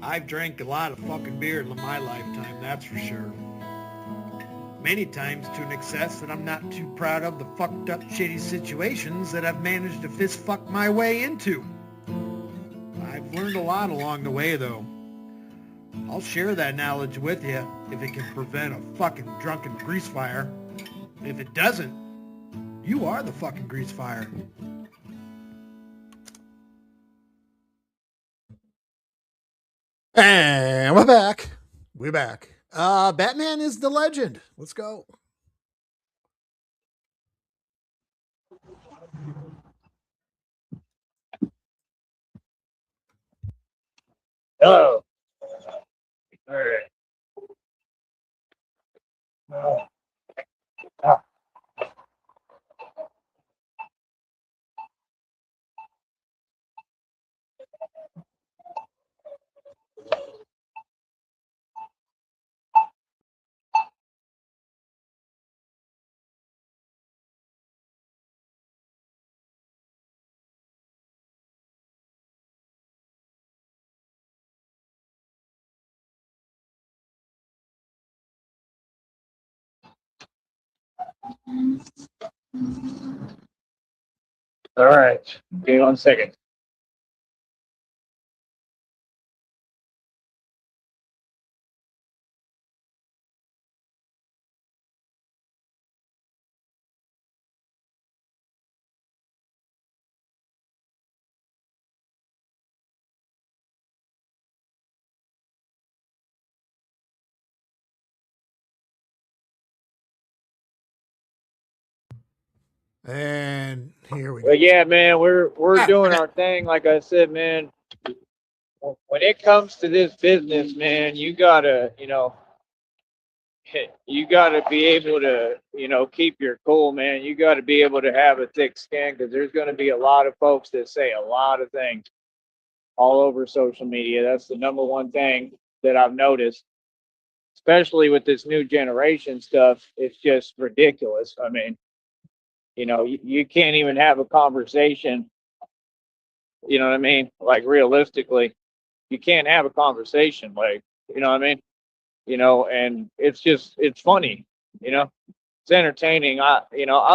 I've drank a lot of fucking beer in my lifetime, that's for sure. Many times to an excess that I'm not too proud of the fucked up shitty situations that I've managed to fist fuck my way into. I've learned a lot along the way though. I'll share that knowledge with you if it can prevent a fucking drunken grease fire. If it doesn't, you are the fucking grease fire. And we're back. We're back. Batman is the legend. Let's go. Hello. All right. Oh. Ah. All right. Give me 1 second. And here we go. But yeah, man, we're doing our thing. Like I said, man, when it comes to this business, man, you gotta, you gotta be able to, keep your cool, man. You gotta be able to have a thick skin because there's gonna be a lot of folks that say a lot of things all over social media. That's the number one thing that I've noticed, especially with this new generation stuff. It's just ridiculous. I mean, you can't even have a conversation. You know what I mean? Like realistically, you can't have a conversation. Like, you know what I mean? And it's funny. It's entertaining. I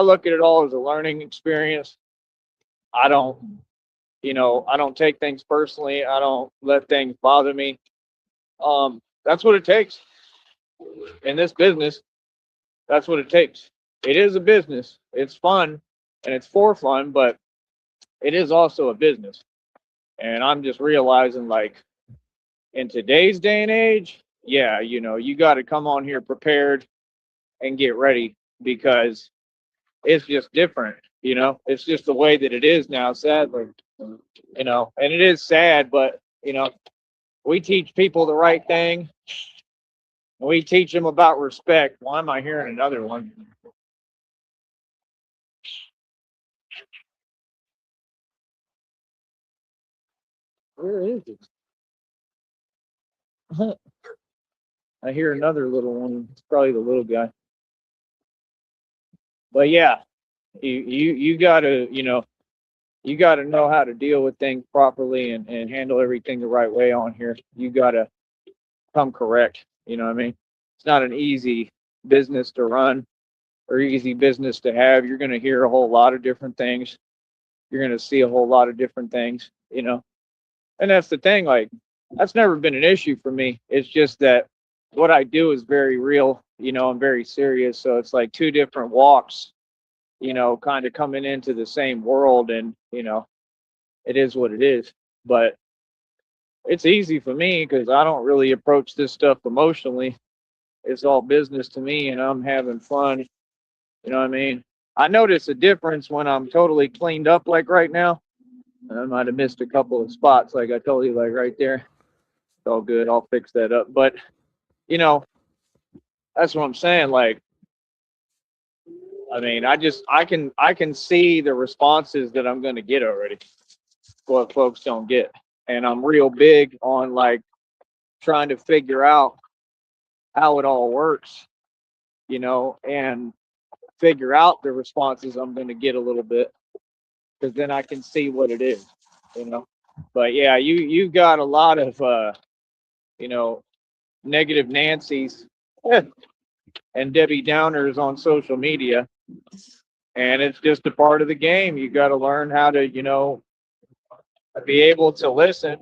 look at it all as a learning experience. I don't, I don't take things personally. I don't let things bother me. That's what it takes in this business. That's what it takes. It is a business. It's fun and it's for fun, but it is also a business. And I'm just realizing, like, in today's day and age, yeah, you got to come on here prepared and get ready because it's just different. It's just the way that it is now, sadly. And it is sad, but, we teach people the right thing. We teach them about respect. Why am I hearing another one? Where is it? I hear another little one. It's probably the little guy. But yeah, you gotta you gotta know how to deal with things properly and handle everything the right way on here. You gotta come correct. You know what I mean? It's not an easy business to run or easy business to have. You're gonna hear a whole lot of different things. You're gonna see a whole lot of different things. And that's the thing, like, that's never been an issue for me. It's just that what I do is very real, I'm very serious. So it's like two different walks, kind of coming into the same world, and it is what it is. But it's easy for me because I don't really approach this stuff emotionally. It's all business to me, and I'm having fun. You know what I mean? I notice a difference when I'm totally cleaned up, like right now. I might have missed a couple of spots, like I told you, like right there. It's all good. I'll fix that up. But you know, that's what I'm saying. Like, I mean, I can see the responses that I'm going to get already. What folks don't get, and I'm real big on like trying to figure out how it all works, and figure out the responses I'm going to get a little bit, because then I can see what it is. you know. But yeah, you got a lot of you know, negative Nancy's and Debbie Downers on social media. And it's just a part of the game. You got to learn how to, be able to listen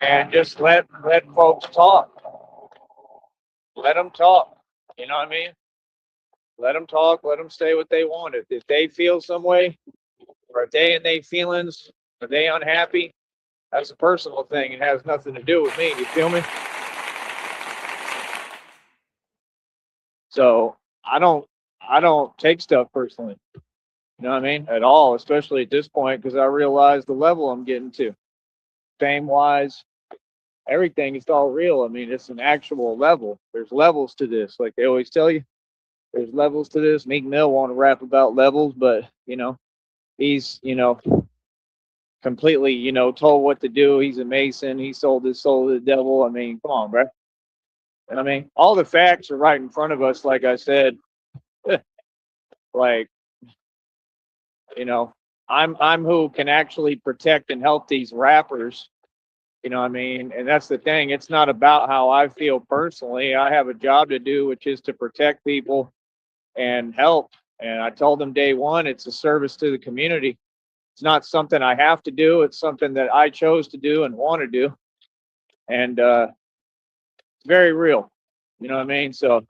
and just let folks talk. Let them talk. You know what I mean? Let them talk. Let them say what they want. If they feel some way, or if they in their feelings, are they unhappy? That's a personal thing. It has nothing to do with me. You feel me? So I don't take stuff personally. You know what I mean? At all, especially at this point, because I realize the level I'm getting to. Fame wise, everything is all real. I mean, it's an actual level. There's levels to this. Like they always tell you, there's levels to this. Meek Mill want to rap about levels, but he's completely told what to do. He's a Mason. He sold his soul to the devil. I mean, come on, bro. I mean, all the facts are right in front of us. Like I said, like I'm who can actually protect and help these rappers. You know what I mean? And that's the thing. It's not about how I feel personally. I have a job to do, which is to protect people and help. And I told them day one, it's a service to the community. It's not something I have to do. It's something that I chose to do and want to do. And it's very real. You know what I mean? So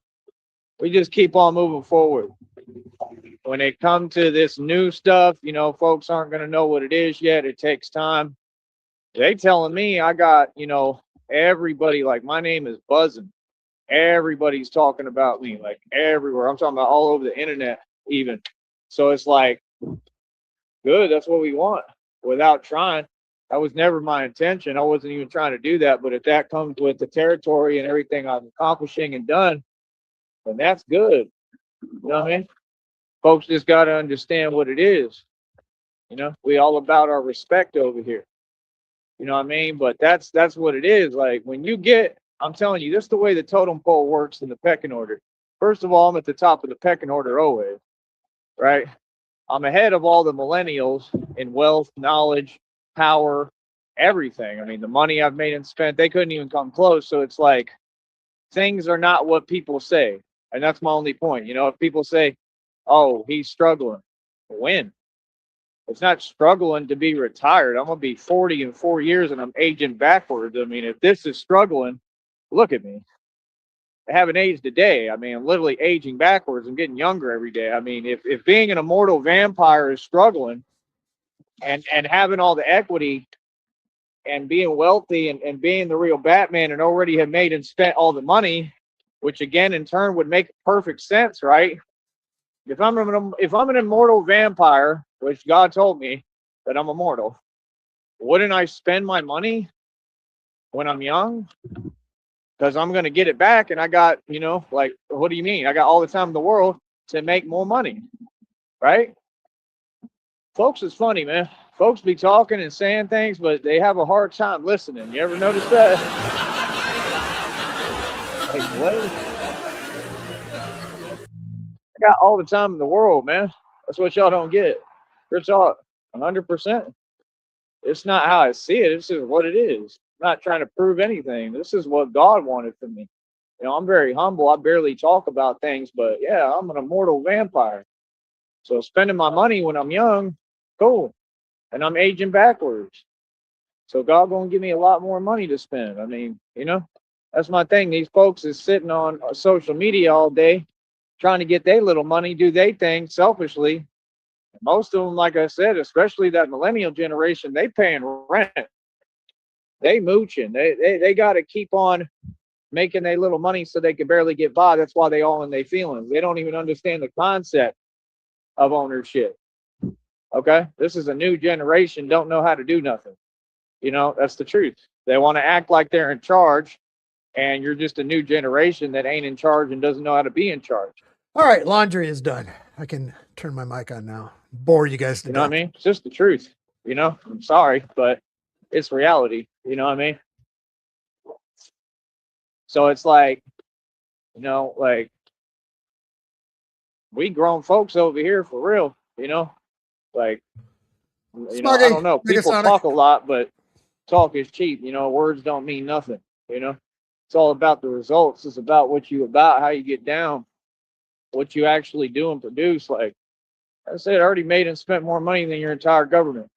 we just keep on moving forward. When it comes to this new stuff, folks aren't going to know what it is yet. It takes time. They telling me I got, everybody, like my name is buzzing. Everybody's talking about me, like everywhere. I'm talking about all over the internet even. So it's like, good, that's what we want without trying. That was never my intention. I wasn't even trying to do that. But if that comes with the territory and everything I'm accomplishing and done, then that's good. You know what I mean? Folks just got to understand what it is. We all about our respect over here. You know what I mean? But that's what it is. Like when you get, I'm telling you, this is the way the totem pole works in the pecking order. First of all, I'm at the top of the pecking order always, right? I'm ahead of all the millennials in wealth, knowledge, power, everything. I mean, the money I've made and spent, they couldn't even come close. So it's like things are not what people say. And that's my only point. If people say, oh, he's struggling, when? It's not struggling to be retired. I'm going to be 40 in 4 years and I'm aging backwards. I mean, if this is struggling, look at me. I haven't aged a day. I mean, I'm literally aging backwards. I'm getting younger every day. I mean, if being an immortal vampire is struggling and having all the equity and being wealthy and being the real Batman and already have made and spent all the money, which again, in turn would make perfect sense, right? If I'm an immortal vampire, which God told me that I'm immortal, wouldn't I spend my money when I'm young? Because I'm going to get it back. And I got, like, what do you mean? I got all the time in the world to make more money, right? Folks is funny, man. Folks be talking and saying things, but they have a hard time listening. You ever notice that? Like, what? I got all the time in the world, man. That's what y'all don't get. Real talk, 100%. It's not how I see it. It's just what it is. I'm not trying to prove anything. This is what God wanted from me. I'm very humble. I barely talk about things, but yeah, I'm an immortal vampire. So spending my money when I'm young, cool. And I'm aging backwards. So God gonna give me a lot more money to spend. I mean, that's my thing. These folks is sitting on social media all day trying to get their little money, do their thing selfishly. Most of them, like I said, especially that millennial generation, they paying rent. They mooching. They got to keep on making their little money so they can barely get by. That's why they all in their feelings. They don't even understand the concept of ownership. Okay? This is a new generation, don't know how to do nothing. That's the truth. They want to act like they're in charge, and you're just a new generation that ain't in charge and doesn't know how to be in charge. All right, laundry is done. I can turn my mic on now. Bore you guys to death. You know what I mean? It's just the truth. I'm sorry, but it's reality. You know what I mean? So it's like, like we grown folks over here for real, like, Smuggy, I don't know. People talk a lot, but talk is cheap. You know, words don't mean nothing. You know, it's all about the results. It's about how you get down, what you actually do and produce. Like I said, I already made and spent more money than your entire government.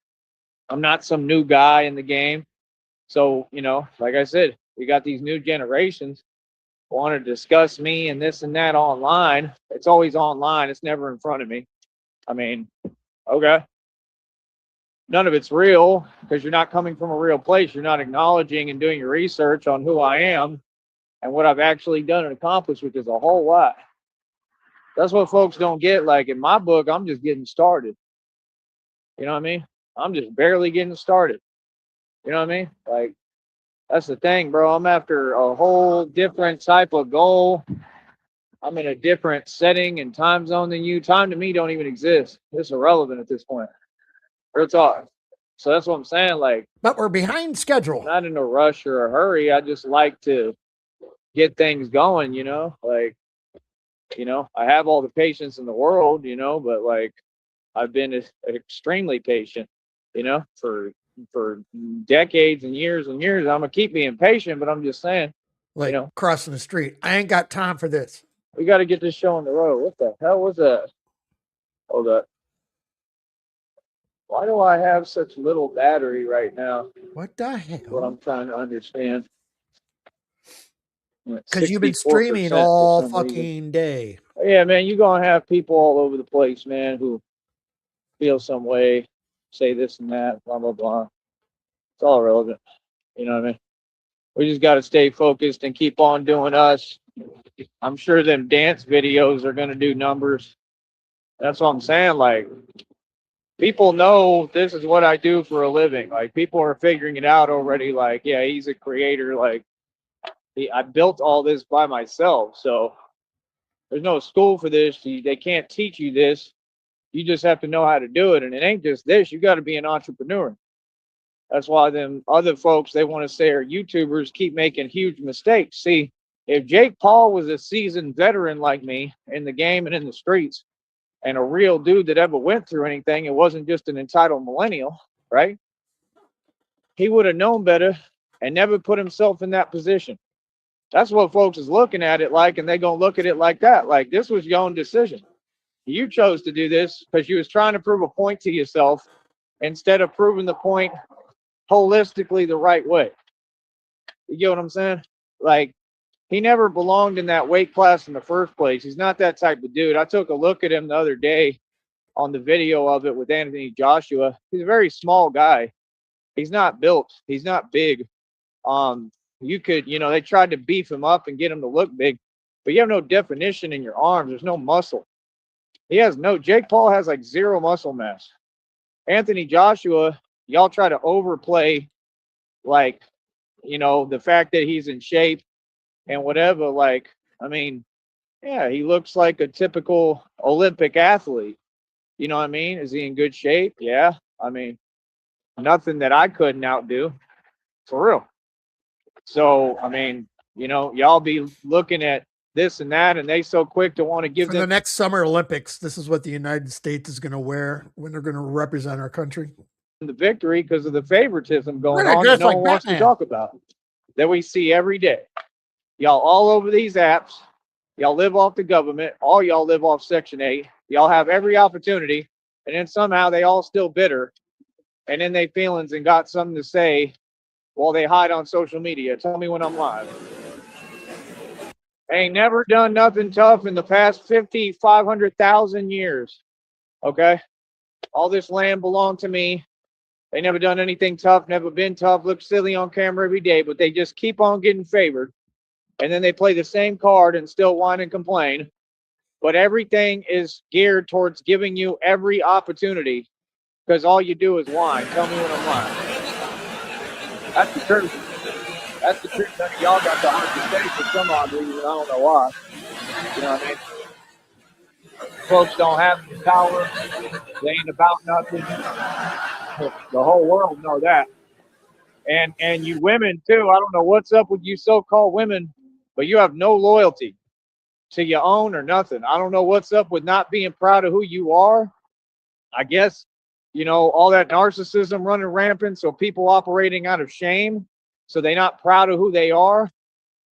I'm not some new guy in the game. So, you know, like I said, we got these new generations want to discuss me and this and that online. It's always online. It's never in front of me. I mean, okay. None of it's real because you're not coming from a real place. You're not acknowledging and doing your research on who I am and what I've actually done and accomplished, which is a whole lot. That's what folks don't get. Like in my book, I'm just getting started. You know what I mean? I'm just barely getting started. You know what I mean? Like, that's the thing, bro. I'm after a whole different type of goal. I'm in a different setting and time zone than you. Time to me don't even exist. It's irrelevant at this point. Real talk. So that's what I'm saying. Like, But we're behind schedule. not in a rush or a hurry. I just like to get things going, you know? Like, you know, I have all the patience in the world, you know, but like I've been extremely patient, you know, for decades and years and years. I'm gonna keep being patient, but I'm just saying, Like, you know, crossing the street. I ain't got time for this. we got to get this show on the road. What the hell was that? Hold up. Why do I have such little battery right now? What the What hell? I'm trying to understand. Because you've been 64% streaming for all some fucking reason. day. Yeah, man, you're gonna have people all over the place, man, who feel some way, say this and that, blah blah blah. It's all irrelevant. You know what I mean? We just got to stay focused and keep on doing us. I'm sure them dance videos are going to do numbers. That's what I'm saying. Like, people know this is what I do for a living. Like, people are figuring it out already. Like, yeah, he's a creator. Like, I built all this by myself. So there's no school for this. They can't teach you this. You just have to know how to do it. And it ain't just this. You got to be an entrepreneur. That's why them other folks they want to say are YouTubers keep making huge mistakes. See, if Jake Paul was a seasoned veteran like me in the game and in the streets, and a real dude that ever went through anything, it wasn't just an entitled millennial, right? He would have known better and never put himself in that position. That's what folks is looking at it like, and they gonna look at it like that. Like, this was your own decision. You chose to do this because you was trying to prove a point to yourself instead of proving the point holistically the right way. You get what I'm saying? Like, he never belonged in that weight class in the first place. He's not that type of dude. I took a look at him the other day on the video of it with Anthony Joshua. He's a very small guy. He's not built. He's not big. You could, you know, they tried to beef him up and get him to look big, but you have no definition in your arms. There's no muscle. Jake Paul has like zero muscle mass. Anthony Joshua, y'all try to overplay, like, you know, the fact that he's in shape and whatever. Like, I mean, yeah, he looks like a typical Olympic athlete. You know what I mean? Is he in good shape? Yeah. I mean, nothing that I couldn't outdo, for real. So, I mean, you know, y'all be looking at this and that, and they so quick to want to give For the them next Summer Olympics, this is what the United States is going to wear when they're going to represent our country. the victory because of the favoritism going We're gonna on that dress no like one wants to Batman. talk about, that we see every day. Y'all all over these apps. Y'all live off the government. All y'all live off Section 8. Y'all have every opportunity, and then somehow they all still bitter, and then they feelings and got something to say while they hide on social media. Tell me when I'm live. Ain't never done nothing tough in the past 50, 500,000 years. Okay? All this land belonged to me. They never done anything tough, never been tough, look silly on camera every day, but they just keep on getting favored. And then they play the same card and still whine and complain. But everything is geared towards giving you every opportunity because all you do is whine. Tell me when I'm lying. That's the truth. That's the truth. None of y'all got the heart to say for some odd reason. I don't know why. You know what I mean? Folks don't have the power. They ain't about nothing. The whole world know that. And you women too. I don't know what's up with you so-called women, but you have no loyalty to your own or nothing. I don't know what's up with not being proud of who you are. I guess you know, all that narcissism running rampant. So people operating out of shame. So they're not proud of who they are.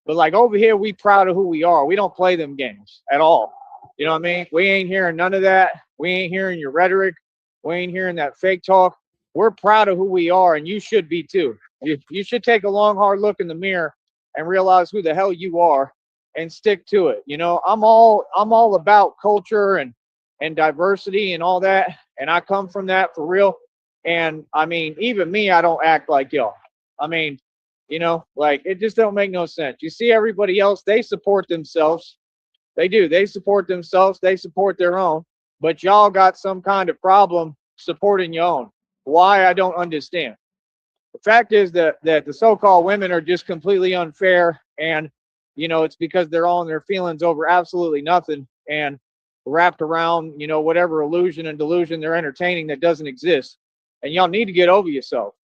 But like over here, we proud of who we are. We don't play them games at all. You know what I mean? We ain't hearing none of that. We ain't hearing your rhetoric. We ain't hearing that fake talk. We're proud of who we are, and you should be too. You should take a long, hard look in the mirror and realize who the hell you are and stick to it. You know, I'm all about culture and diversity and all that, and I come from that for real. And I mean, even me, I don't act like y'all. I mean, you know, like it just don't make no sense. You see everybody else, they support themselves. They do. They support themselves. They support their own. But y'all got some kind of problem supporting your own. Why? I don't understand. The fact is that the so-called women are just completely unfair, and you know it's because they're all in their feelings over absolutely nothing and wrapped around, you know, whatever illusion and delusion they're entertaining that doesn't exist. And y'all need to get over yourself,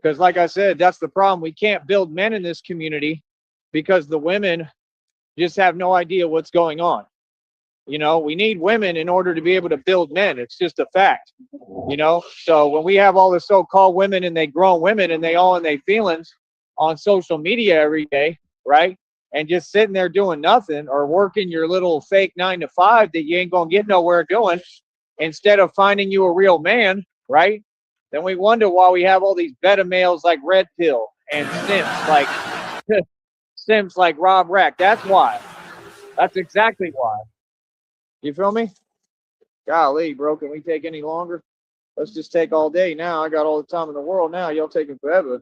because like I said, that's the problem. We can't build men in this community because the women just have no idea what's going on. You know, we need women in order to be able to build men. It's just a fact, you know. So when we have all the so-called women and they grown women and they all in their feelings on social media every day, right? And just sitting there doing nothing or working your little fake 9 to 5 that you ain't gonna get nowhere doing, instead of finding you a real man, right? Then we wonder why we have all these beta males like Red Pill and simps like simps like Rob Rack. That's why. That's exactly why. You feel me? Golly, bro, can we take any longer? Let's just take all day now. I got all the time in the world now. Y'all taking forever.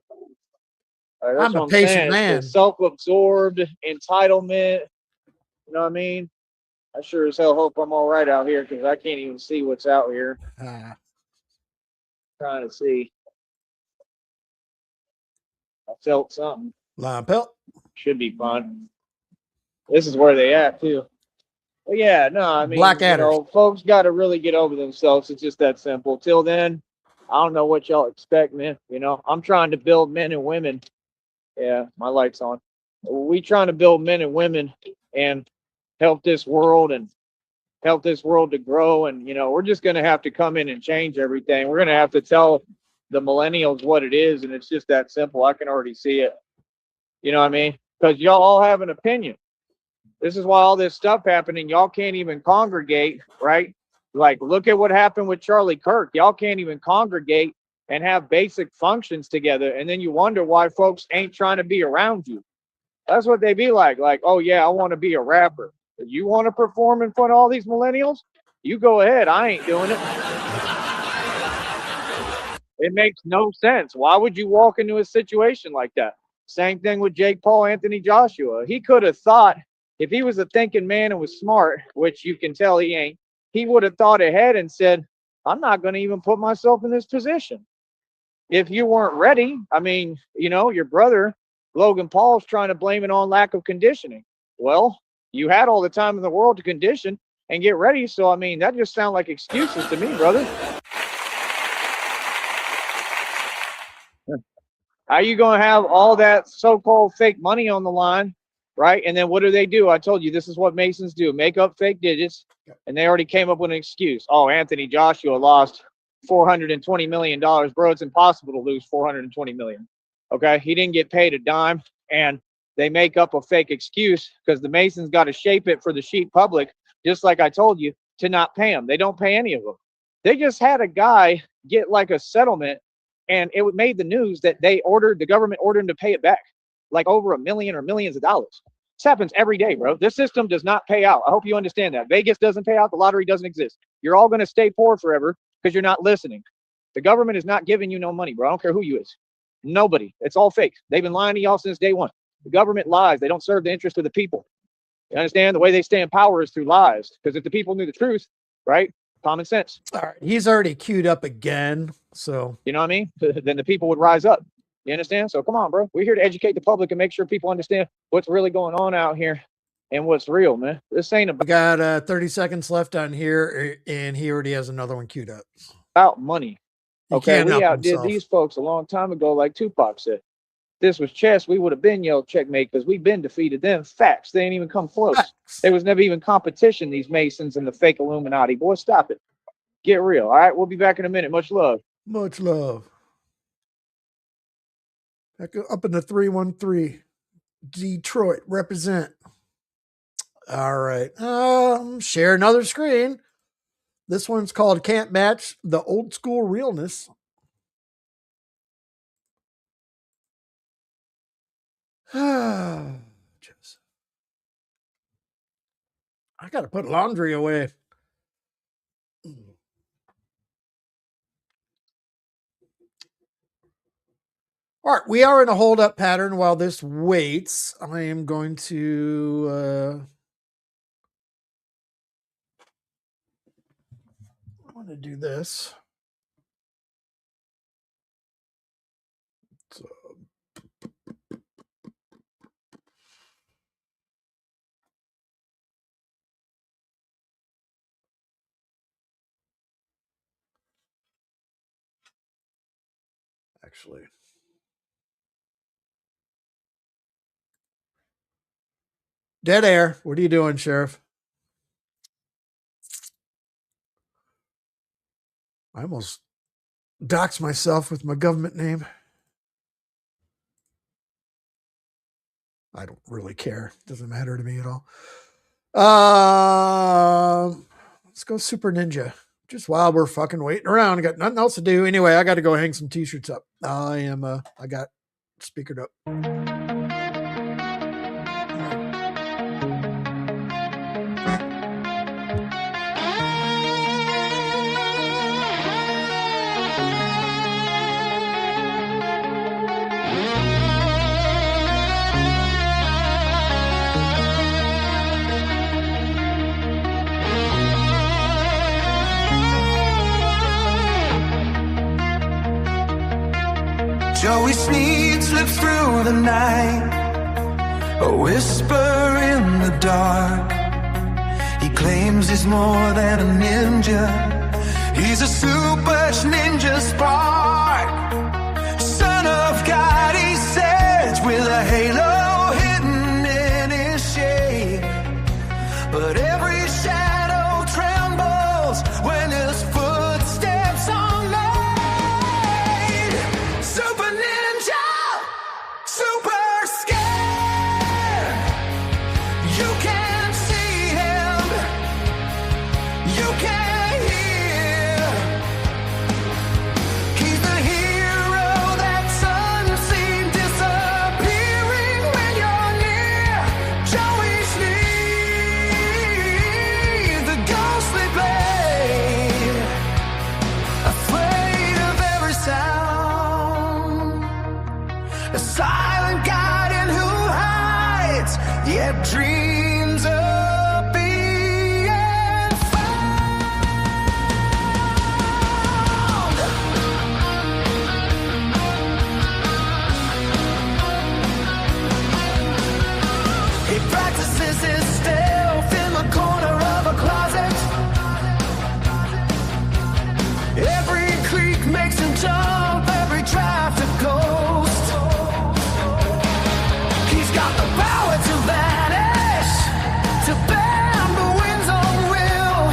That's I'm what a I'm patient saying. man. It's the self-absorbed entitlement. You know what I mean? I sure as hell hope I'm all right out here because I can't even see what's out here. Trying to see. I felt something. Line pelt. Should be fun. This is where they at too. But yeah, no, I mean, Black you adders. know, folks got to really get over themselves. It's just that simple. Till then, I don't know what y'all expect, man. You know, I'm trying to build men and women. Yeah, my light's on. We trying to build men and women and help this world and help this world to grow. And, you know, we're just going to have to come in and change everything. We're going to have to tell the millennials what it is. And it's just that simple. I can already see it. You know what I mean? Because y'all all have an opinion. This is why all this stuff happening. Y'all can't even congregate, right? Like, look at what happened with Charlie Kirk. Y'all can't even congregate and have basic functions together. And then you wonder why folks ain't trying to be around you. That's what they be like. Like, oh, yeah, I want to be a rapper. You want to perform in front of all these millennials? You go ahead. I ain't doing it. It makes no sense. Why would you walk into a situation like that? Same thing with Jake Paul, Anthony Joshua. He could have thought, if he was a thinking man and was smart, which you can tell he ain't, he would have thought ahead and said, I'm not going to even put myself in this position. If you weren't ready, I mean, you know, your brother, Logan Paul's trying to blame it on lack of conditioning. Well, you had all the time in the world to condition and get ready. So, I mean, that just sounds like excuses to me, brother. How you going to have all that so-called fake money on the line, right? And then what do? I told you this is what Masons do. Make up fake digits, and they already came up with an excuse. Oh, Anthony Joshua lost $420 million. Bro, it's impossible to lose $420 million. Okay? He didn't get paid a dime, and they make up a fake excuse because the Masons got to shape it for the sheep public, just like I told you, to not pay them. They don't pay any of them. They just had a guy get like a settlement, and it made the news that the government ordered him to pay it back, like over $1 million or millions of dollars. This happens every day, bro. This system does not pay out. I hope you understand that. Vegas doesn't pay out. The lottery doesn't exist. You're all going to stay poor forever because you're not listening. The government is not giving you no money, bro. I don't care who you is. Nobody. It's all fake. They've been lying to y'all since day one. The government lies. They don't serve the interest of the people. You understand? The way they stay in power is through lies. Because if the people knew the truth, right? Common sense. All right. He's already queued up again. So, you know what I mean? Then the people would rise up. You understand? So come on, bro. We're here to educate the public and make sure people understand what's really going on out here and what's real, man. This ain't we got 30 seconds left on here, and he already has another one queued up. About money. Okay, we outdid himself. these folks a long time ago, like Tupac said. If this was chess, we would have been yelled checkmate because we've been defeated them. Facts. They ain't even come close. Facts. There was never even competition, these Masons and the fake Illuminati. Boy, stop it. Get real. All right, we'll be back in a minute. Much love. Much love. Back up in the 313. Detroit, represent. All right. Share another screen. This one's called Can't Match the Old School Realness. Joseph. I got to put laundry away. All right, we are in a hold-up pattern while this waits. I am going to... I'm going to do this. So, actually... Dead air. What are you doing, Sheriff? I almost doxed myself with my government name. I don't really care. Doesn't matter to me at all. Let's go Super Ninja. Just while we're fucking waiting around. I got nothing else to do. Anyway, I got to go hang some t-shirts up. I got speakered up. Joey Sneed slips through the night, a whisper in the dark. He claims he's more than a ninja. He's a super ninja spark. Son of God, he says, with a halo hidden in his shade. But every shadow trembles when his footsteps are made. Super ninja, super scared. You can't see him, you can't hear. He's the hero that's unseen, disappearing when you're near. Joey Sneed, the ghostly blade, afraid of every sound. A silent guardian who hides, yet dreams of being found. He practices his stealth in the corner of a closet. Every creak makes him jump, every traffic ghost. He's got the power to vanish, to bend the wind's own will.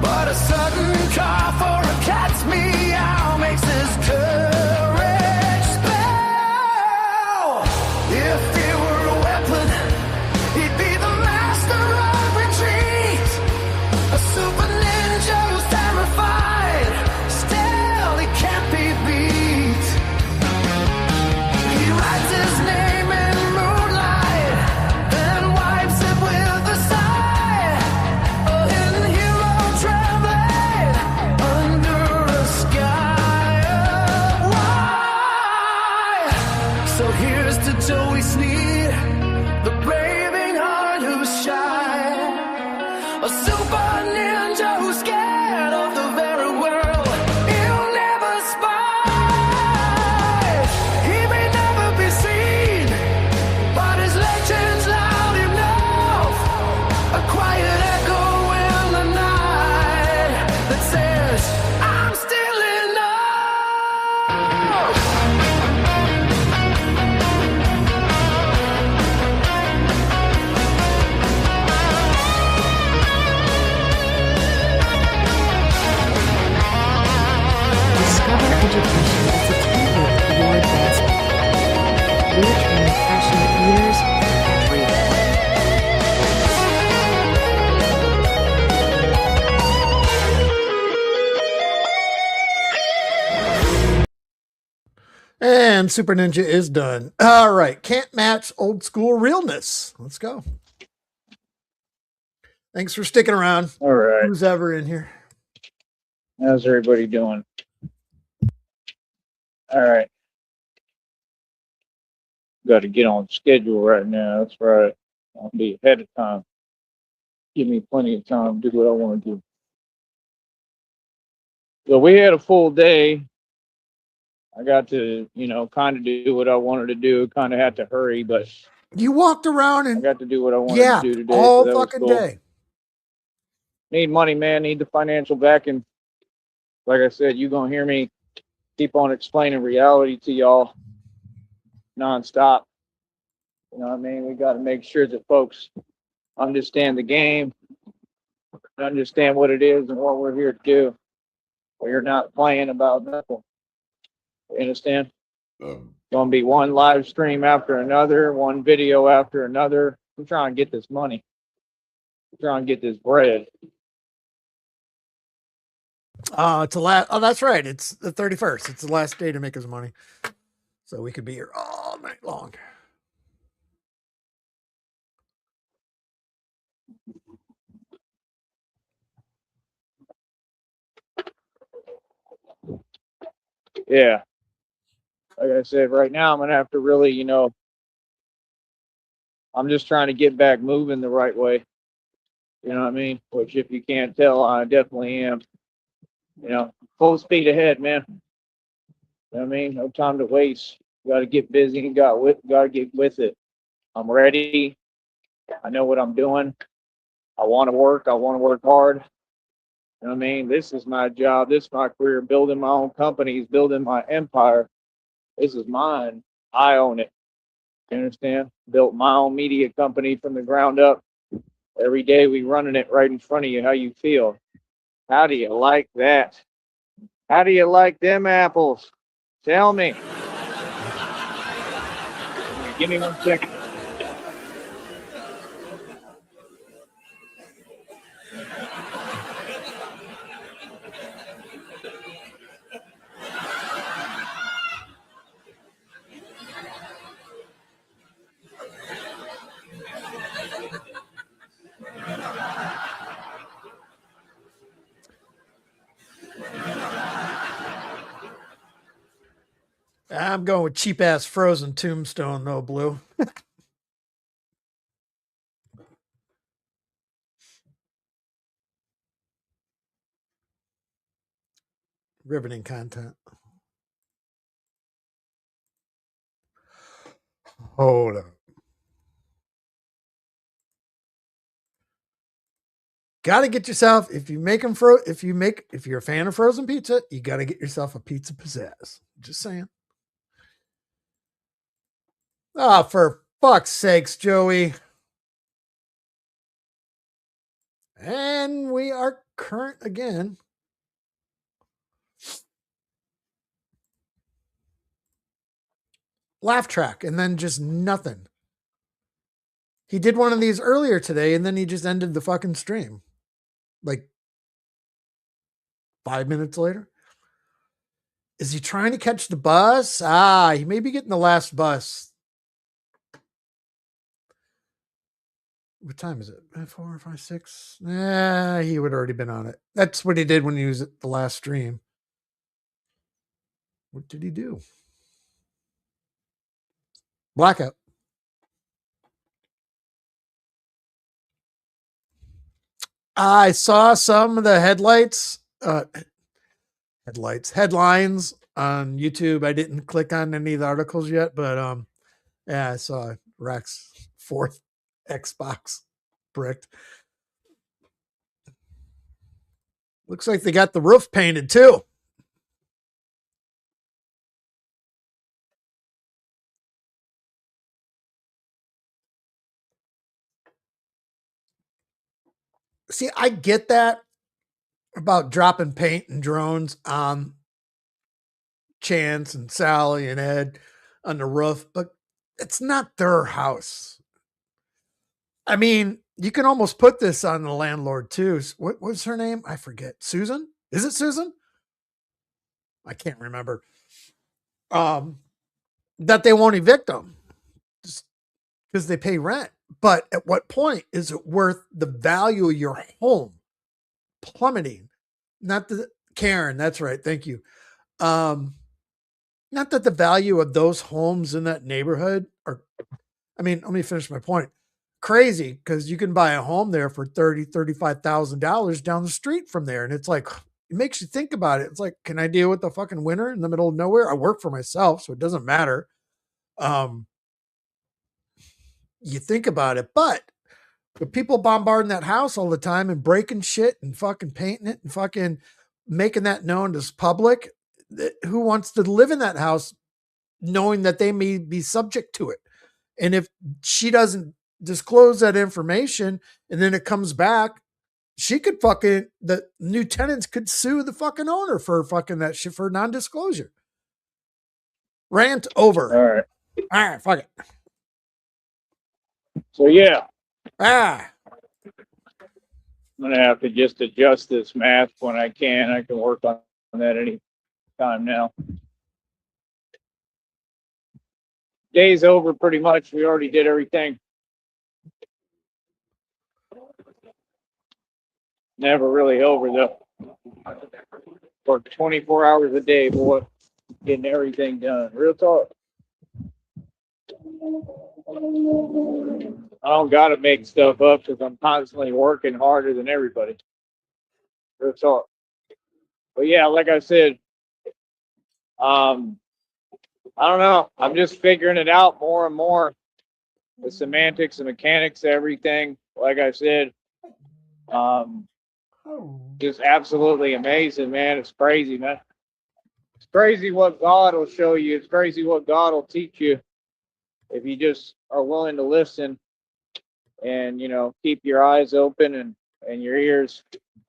But a sudden cough or a cat's meow makes his courage spell. If he were a weapon, he'd be the master of retreat. A super ninja who's terrified, Cover education is a tool for your advancement. We train passionate leaders everywhere. And Super Ninja is done. All right. Can't match old school realness. Let's go. Thanks for sticking around. All right. Who's ever in here? How's everybody doing? All right. Got to get on schedule right now. That's right. I'll be ahead of time. Give me plenty of time to do what I want to do. So we had a full day. I got to, kind of do what I wanted to do. Kind of had to hurry, but You walked around I and got to do what I wanted to do today. all so that fucking was cool. day. Need money, man. Need the financial backing. Like I said, you're going to hear me keep on explaining reality to y'all nonstop. You know what I mean? We got to make sure that folks understand the game, understand what it is and what we're here to do. We're not playing about nothing. You understand? Going to be one live stream after another, one video after another. I'm trying to get this money. I'm trying to get this bread. It's the last. Oh, that's right. It's the 31st. It's the last day to make his money. So we could be here all night long. Yeah. Like I said, right now I'm going to have to really, I'm just trying to get back moving the right way. You know what I mean? Which, if you can't tell, I definitely am. Full speed ahead, man. You know what I mean? No time to waste. Got to get busy and got to get with it. I'm ready. I know what I'm doing. I want to work. I want to work hard. You know what I mean? This is my job. This is my career. Building my own companies, building my empire. This is mine. I own it. You understand? Built my own media company from the ground up. Every day we running it right in front of you. How you feel? How do you like that? How do you like them apples? Tell me. Give me 1 second. I'm going with cheap ass frozen tombstone though, Blue. Riveting content. Hold on. Got to get yourself, if you're a fan of frozen pizza, you got to get yourself a pizza pizzazz. Just saying. Oh, for fuck's sakes, Joey. And we are current again. Laugh track, and then just nothing. He did one of these earlier today, and then he just ended the fucking stream. Like 5 minutes later. Is he trying to catch the bus? He may be getting the last bus. What time is it? 4, 5, 6? He would already been on it. That's what he did when he was at the last stream. What did he do? Blackout. I saw some of the headlines on YouTube. I didn't click on any of the articles yet, but I saw Rex 4th Xbox bricked. Looks like they got the roof painted too. See, I get that about dropping paint and drones on Chance and Sally and Ed on the roof, but it's not their house. I mean, you can almost put this on the landlord too. What was her name? I forget. Susan? Is it Susan? I can't remember. That they won't evict them just because they pay rent. But at what point is it worth the value of your home plummeting? Not the Karen, that's right. Thank you. Not that the value of those homes in that neighborhood are, I mean, let me finish my point. Crazy, because you can buy a home there for $35,000 down the street from there. And it's like, it makes you think about it. It's like, can I deal with the fucking winter in the middle of nowhere? I work for myself, so it doesn't matter. You think about it, but with people bombarding that house all the time and breaking shit and fucking painting it and fucking making that known to the public, who wants to live in that house knowing that they may be subject to it? And if she doesn't disclose that information and then it comes back, she could fucking, the new tenants could sue the fucking owner for fucking that shit for non-disclosure. Rant over. All right. All right, fuck it. So yeah, I'm gonna have to just adjust this math when I can. I can work on that any time now. Day's over pretty much. We already did everything. Never really over though. Work 24 hours a day, boy, getting everything done. Real talk. I don't gotta make stuff up because I'm constantly working harder than everybody. Real talk. But yeah, like I said, I don't know. I'm just figuring it out more and more. The semantics and mechanics, everything. Like I said, just absolutely amazing, man. It's crazy, man. It's crazy what God will show you. It's crazy what God will teach you if you just are willing to listen and, you know, keep your eyes open and your ears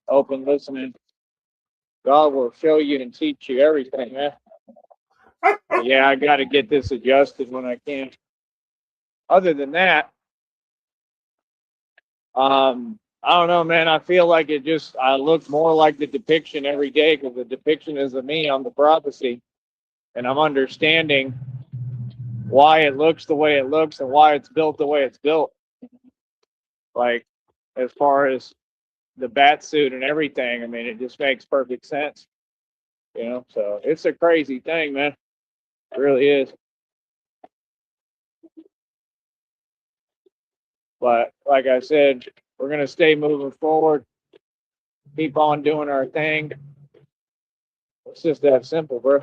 open listening. God will show you and teach you everything, man. But yeah, I got to get this adjusted when I can. Other than that, I don't know, man. I feel like I look more like the depiction every day because the depiction is of me on the prophecy. And I'm understanding why it looks the way it looks and why it's built the way it's built. Like, as far as the bat suit and everything, I mean, it just makes perfect sense. You know, so it's a crazy thing, man. It really is. But like I said, we're going to stay moving forward, keep on doing our thing. It's just that simple, bro. You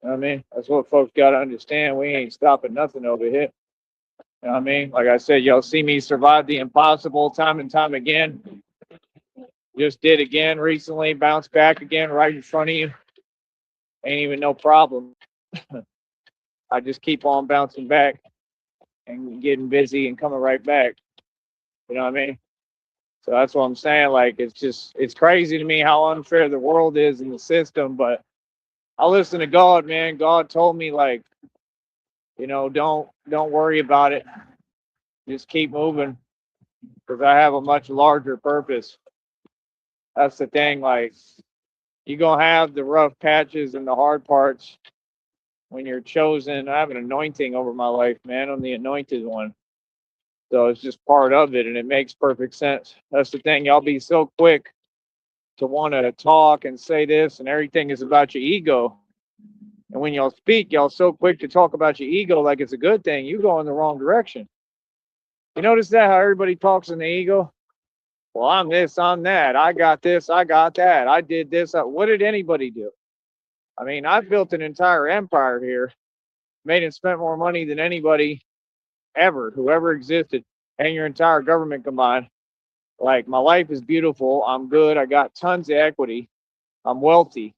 know what I mean? That's what folks got to understand. We ain't stopping nothing over here. You know what I mean? Like I said, y'all see me survive the impossible time and time again. Just did again recently, bounced back again right in front of you. Ain't even no problem. I just keep on bouncing back and getting busy and coming right back. You know what I mean? So that's what I'm saying. Like, it's crazy to me how unfair the world is in the system, but I listen to God, man. God told me, like, you know, don't worry about it. Just keep moving because I have a much larger purpose. That's the thing. Like, you're going to have the rough patches and the hard parts when you're chosen. I have an anointing over my life, man. I'm the anointed one. So it's just part of it, and it makes perfect sense. That's the thing. Y'all be so quick to want to talk and say this, and everything is about your ego. And when y'all speak, y'all so quick to talk about your ego like it's a good thing. You go in the wrong direction. You notice that, how everybody talks in the ego? Well, I'm this, I'm that. I got this, I got that. I did this. What did anybody do? I mean, I've built an entire empire here, made and spent more money than anybody ever, who ever existed, and your entire government combined. Like, my life is beautiful. I'm good. I got tons of equity. I'm wealthy.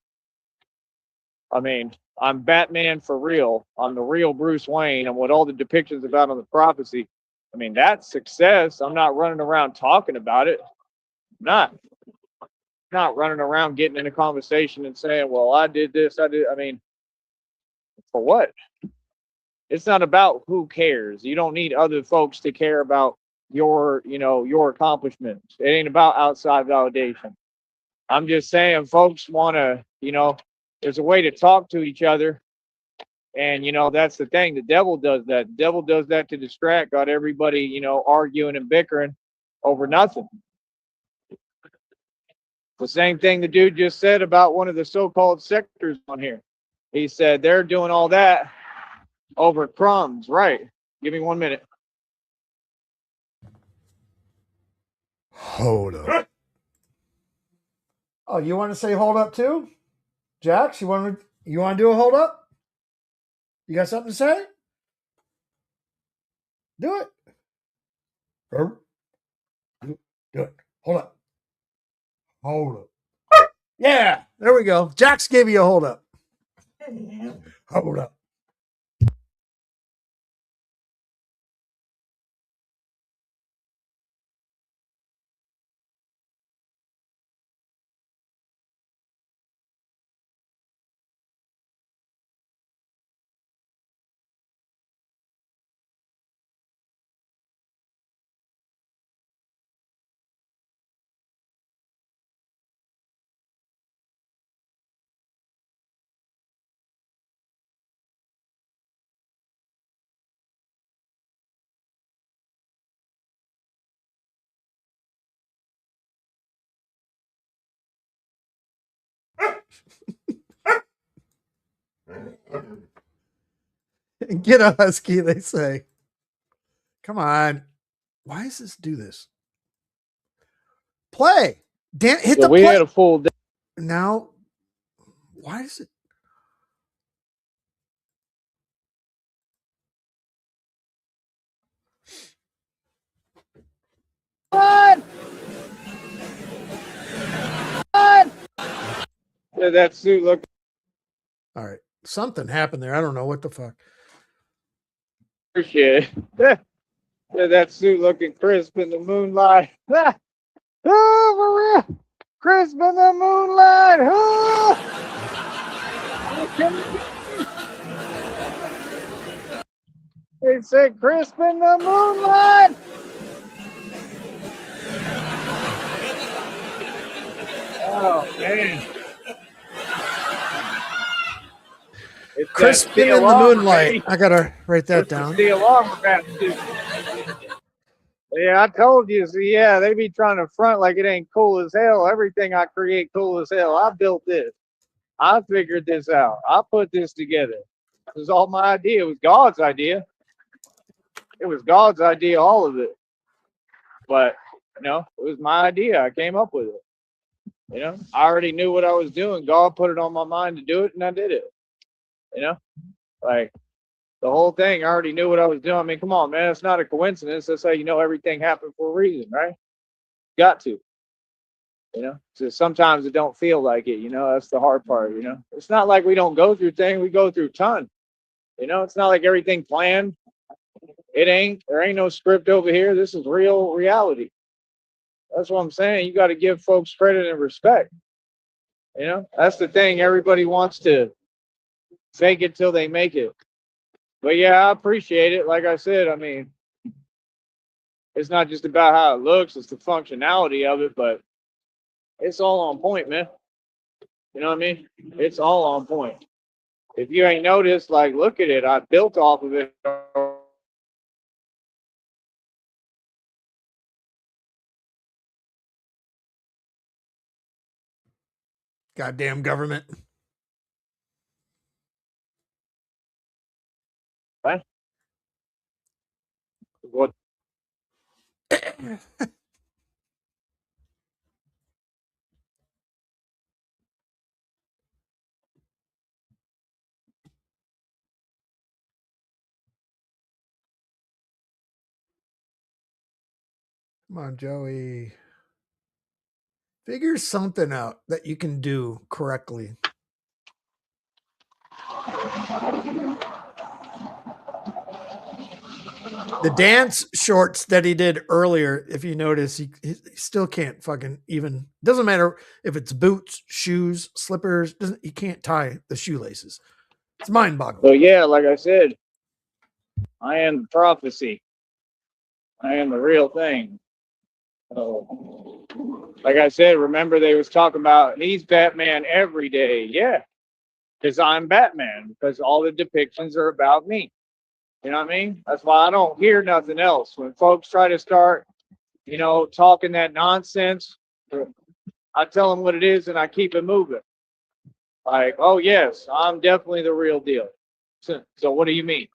I mean, I'm Batman for real. I'm the real Bruce Wayne. And what all the depictions about on the prophecy, I mean, that's success. I'm not running around talking about it. I'm not running around getting in a conversation and saying, well, I did this, I did. I mean, for what? It's not about who cares. You don't need other folks to care about your, your accomplishments. It ain't about outside validation. I'm just saying folks want to, there's a way to talk to each other. And, that's the thing. The devil does that. The devil does that to distract, got everybody, arguing and bickering over nothing. The same thing the dude just said about one of the so-called sectors on here. He said they're doing all that over crumbs. Right. Give me 1 minute. Hold up. Oh, you want to say hold up too? Jax, you want to do a hold up? You got something to say? Do it. Do it. Hold up. Hold up. Yeah, there we go. Jax gave you a hold up. Hold up. Get a husky, they say. Come on. Why does this do this? Play. Dan, hit the We play. had a full day. Now, why is it? What? Yeah, that suit look. All right. Something happened there. I don't know what the fuck. Appreciate it. Yeah, that suit looking crisp in the moonlight. Oh, for real. Crisp in the moonlight. Oh. They said crisp in the moonlight. Oh, man. It's Crispin in the moonlight. I got to write that down. The alarm about to. Yeah, I told you. So, yeah, they be trying to front like it ain't cool as hell. Everything I create cool as hell. I built this. I figured this out. I put this together. It was all my idea. It was God's idea. It was God's idea, all of it. But, it was my idea. I came up with it. I already knew what I was doing. God put it on my mind to do it, and I did it. Like the whole thing, I already knew what I was doing. I mean, come on, man. It's not a coincidence. That's how you know everything happened for a reason, right? Got to. So sometimes it don't feel like it. That's the hard part. It's not like we don't go through things. We go through ton. It's not like everything planned. It ain't. There ain't no script over here. This is real reality. That's what I'm saying. You got to give folks credit and respect. That's the thing. Everybody wants to fake it till they make it. But yeah, I appreciate it. Like I said, I mean, it's not just about how it looks, it's the functionality of it, but it's all on point, man. You know what I mean? It's all on point. If you ain't noticed, like, look at it. I built off of it. Goddamn government. What? Come on, Joey. Figure something out that you can do correctly. The dance shorts that he did earlier, if you notice, he still can't fucking even. Doesn't matter if it's boots, shoes, slippers. He can't tie the shoelaces. It's mind-boggling. So yeah, like I said, I am the prophecy. I am the real thing. So, like I said, remember they was talking about he's Batman every day. Yeah, because I'm Batman. Because all the depictions are about me. You know what I mean? That's why I don't hear nothing else. When folks try to start, talking that nonsense, I tell them what it is and I keep it moving. Like, oh yes, I'm definitely the real deal. So what do you mean?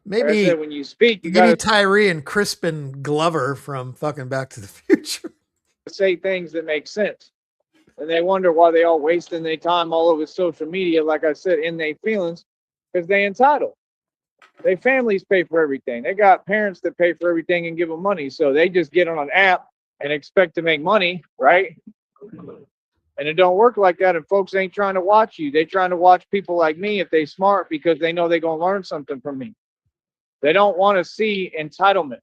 Like I Maybe said, when you speak, you maybe gotta Tyree and Crispin Glover from fucking Back to the Future. say things that make sense. And they wonder why they all wasting their time all over social media, like I said, in their feelings, because they entitled. Their families pay for everything. They got parents that pay for everything and give them money. So they just get on an app and expect to make money, right? And it don't work like that. And folks ain't trying to watch you. They trying to watch people like me if they smart because they know they're going to learn something from me. They don't want to see entitlement.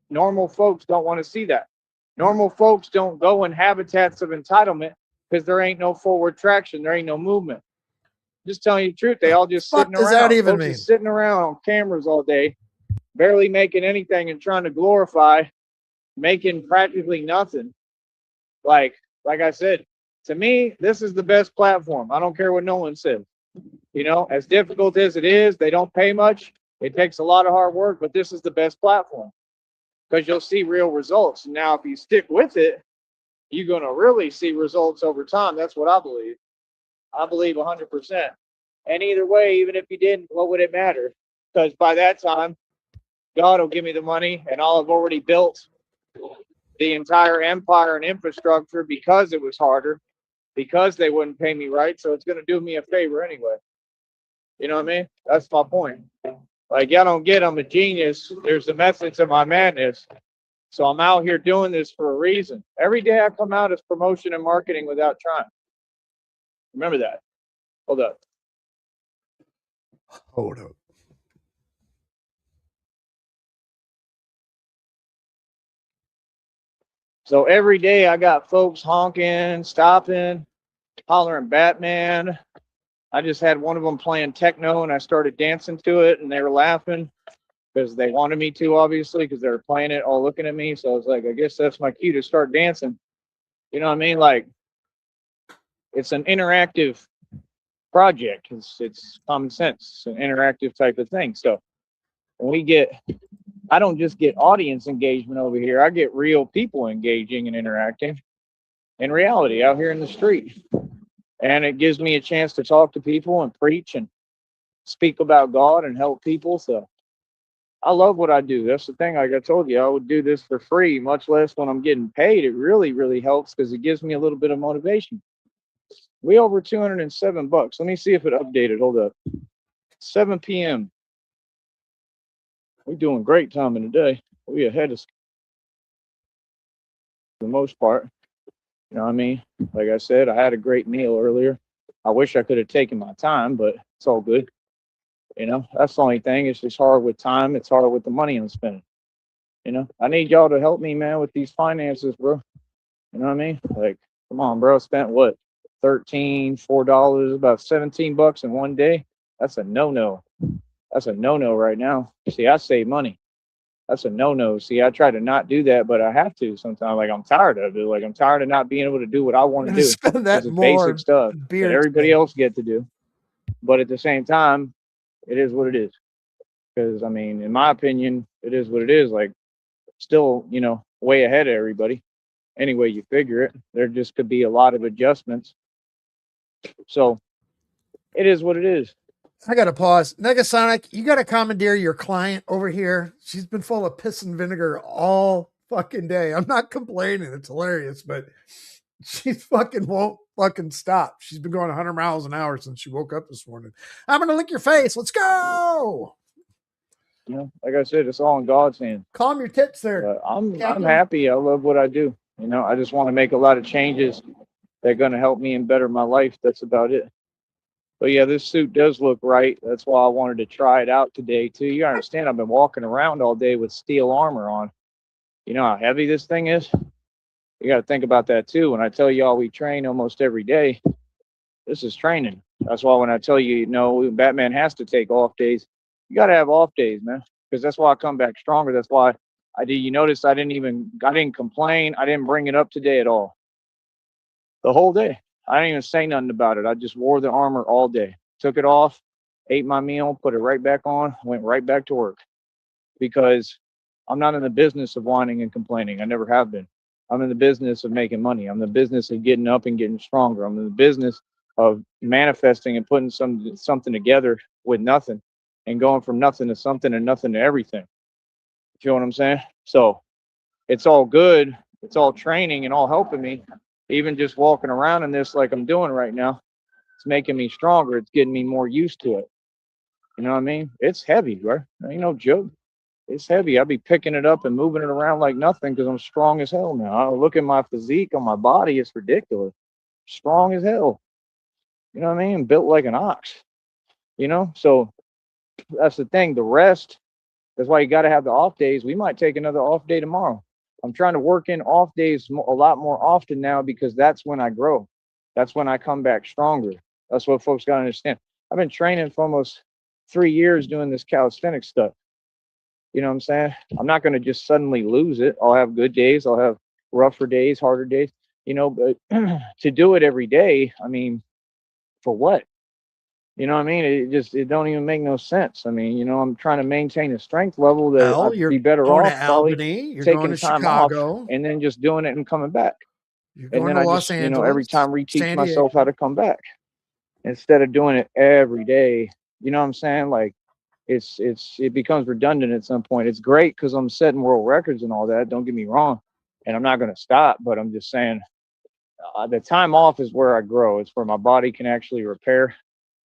Normal folks don't want to see that. Normal folks don't go in habitats of entitlement because there ain't no forward traction. There ain't no movement. Just telling you the truth. They all just Fuck sitting does around. that even Folks mean? just sitting around on cameras all day, barely making anything and trying to glorify, making practically nothing. Like I said, to me, this is the best platform. I don't care what no one says. As difficult as it is, they don't pay much. It takes a lot of hard work, but this is the best platform because you'll see real results. Now, if you stick with it, you're going to really see results over time. That's what I believe. I believe 100%. And either way, even if you didn't, what would it matter? Because by that time, God will give me the money and I'll have already built the entire empire and infrastructure because it was harder, because they wouldn't pay me right. So it's going to do me a favor anyway. You know what I mean? That's my point. Like, y'all don't get I'm a genius. There's a method to my madness. So I'm out here doing this for a reason. Every day I come out as promotion and marketing without trying. Remember that. Hold up. Hold up. So every day I got folks honking, stopping, hollering Batman. I just had one of them playing techno and I started dancing to it and they were laughing because they wanted me to, obviously, because they were playing it all looking at me. So I was like, I guess that's my cue to start dancing. You know what I mean? Like, it's an interactive project. It's common sense. It's an interactive type of thing. So when I don't just get audience engagement over here. I get real people engaging and interacting in reality out here in the street. And it gives me a chance to talk to people and preach and speak about God and help people. So I love what I do. That's the thing. Like I told you, I would do this for free, much less when I'm getting paid. It really, really helps because it gives me a little bit of motivation. We over $207. Let me see if it updated. Hold up. 7 p.m. We're doing great time in the day. We ahead of the most part. You know what I mean? Like I said, I had a great meal earlier. I wish I could have taken my time, but it's all good. That's the only thing. It's just hard with time. It's hard with the money I'm spending. I need y'all to help me, man, with these finances, bro. You know what I mean? Like, come on, bro. I spent what? $4, about $17 in one day. That's a no-no. That's a no-no right now. See, I save money. That's a no-no. See, I try to not do that, but I have to sometimes. Like, I'm tired of it. Like, I'm tired of not being able to do what I want to do. Spend that This is more basic stuff beer that everybody else get to do. But at the same time, it is what it is. Because, I mean, in my opinion, it is what it is. Like, still, way ahead of everybody. Any way you figure it, there just could be a lot of adjustments. So, it is what it is. I gotta pause. Negasonic, you gotta commandeer your client over here. She's been full of piss and vinegar all fucking day. I'm not complaining. It's hilarious, but she fucking won't fucking stop. She's been going 100 miles an hour since she woke up this morning. I'm gonna lick your face. Let's go. Like I said, it's all in God's hands. Calm your tits there. But I'm happy. I love what I do. I just want to make a lot of changes that are going to help me and better my life. That's about it. But yeah, this suit does look right. That's why I wanted to try it out today too. You understand? I've been walking around all day with steel armor on. You know how heavy this thing is? You got to think about that too. When I tell y'all we train almost every day, this is training. That's why when I tell you, you know, Batman has to take off days, you got to have off days, man, because that's why I come back stronger. That's why I did. You notice I didn't complain. I didn't bring it up today at all. The whole day. I didn't even say nothing about it. I just wore the armor all day, took it off, ate my meal, put it right back on, went right back to work because I'm not in the business of whining and complaining. I never have been. I'm in the business of making money. I'm in the business of getting up and getting stronger. I'm in the business of manifesting and putting something together with nothing and going from nothing to something and nothing to everything. You feel what I'm saying? So it's all good. It's all training and all helping me. Even just walking around in this like I'm doing right now, it's making me stronger. It's getting me more used to it. You know what I mean? It's heavy, right? Ain't no joke. It's heavy. I'll be picking it up and moving it around like nothing because I'm strong as hell now. I look at my physique on my body, it's ridiculous. Strong as hell. You know what I mean? Built like an ox. You know? So that's the thing. The rest, that's why you got to have the off days. We might take another off day tomorrow. I'm trying to work in off days a lot more often now because that's when I grow. That's when I come back stronger. That's what folks got to understand. I've been training for almost 3 years doing this calisthenics stuff. You know what I'm saying? I'm not going to just suddenly lose it. I'll have good days. I'll have rougher days, harder days, you know, but to do it every day, I mean, for what? You know what I mean? It don't even make no sense. I mean, you know, I'm trying to maintain a strength level that Well, I'd be you're better going to off probably Albany, you're going taking to time off Chicago, and then just doing it and coming back. you're And going then to I Los just, you know, every Angeles, time reteach San myself how Diego. to come back instead of doing it every day. You know what I'm saying? Like it becomes redundant at some point. It's great because I'm setting world records and all that. Don't get me wrong, and I'm not going to stop. But I'm just saying, the time off is where I grow. It's where my body can actually repair,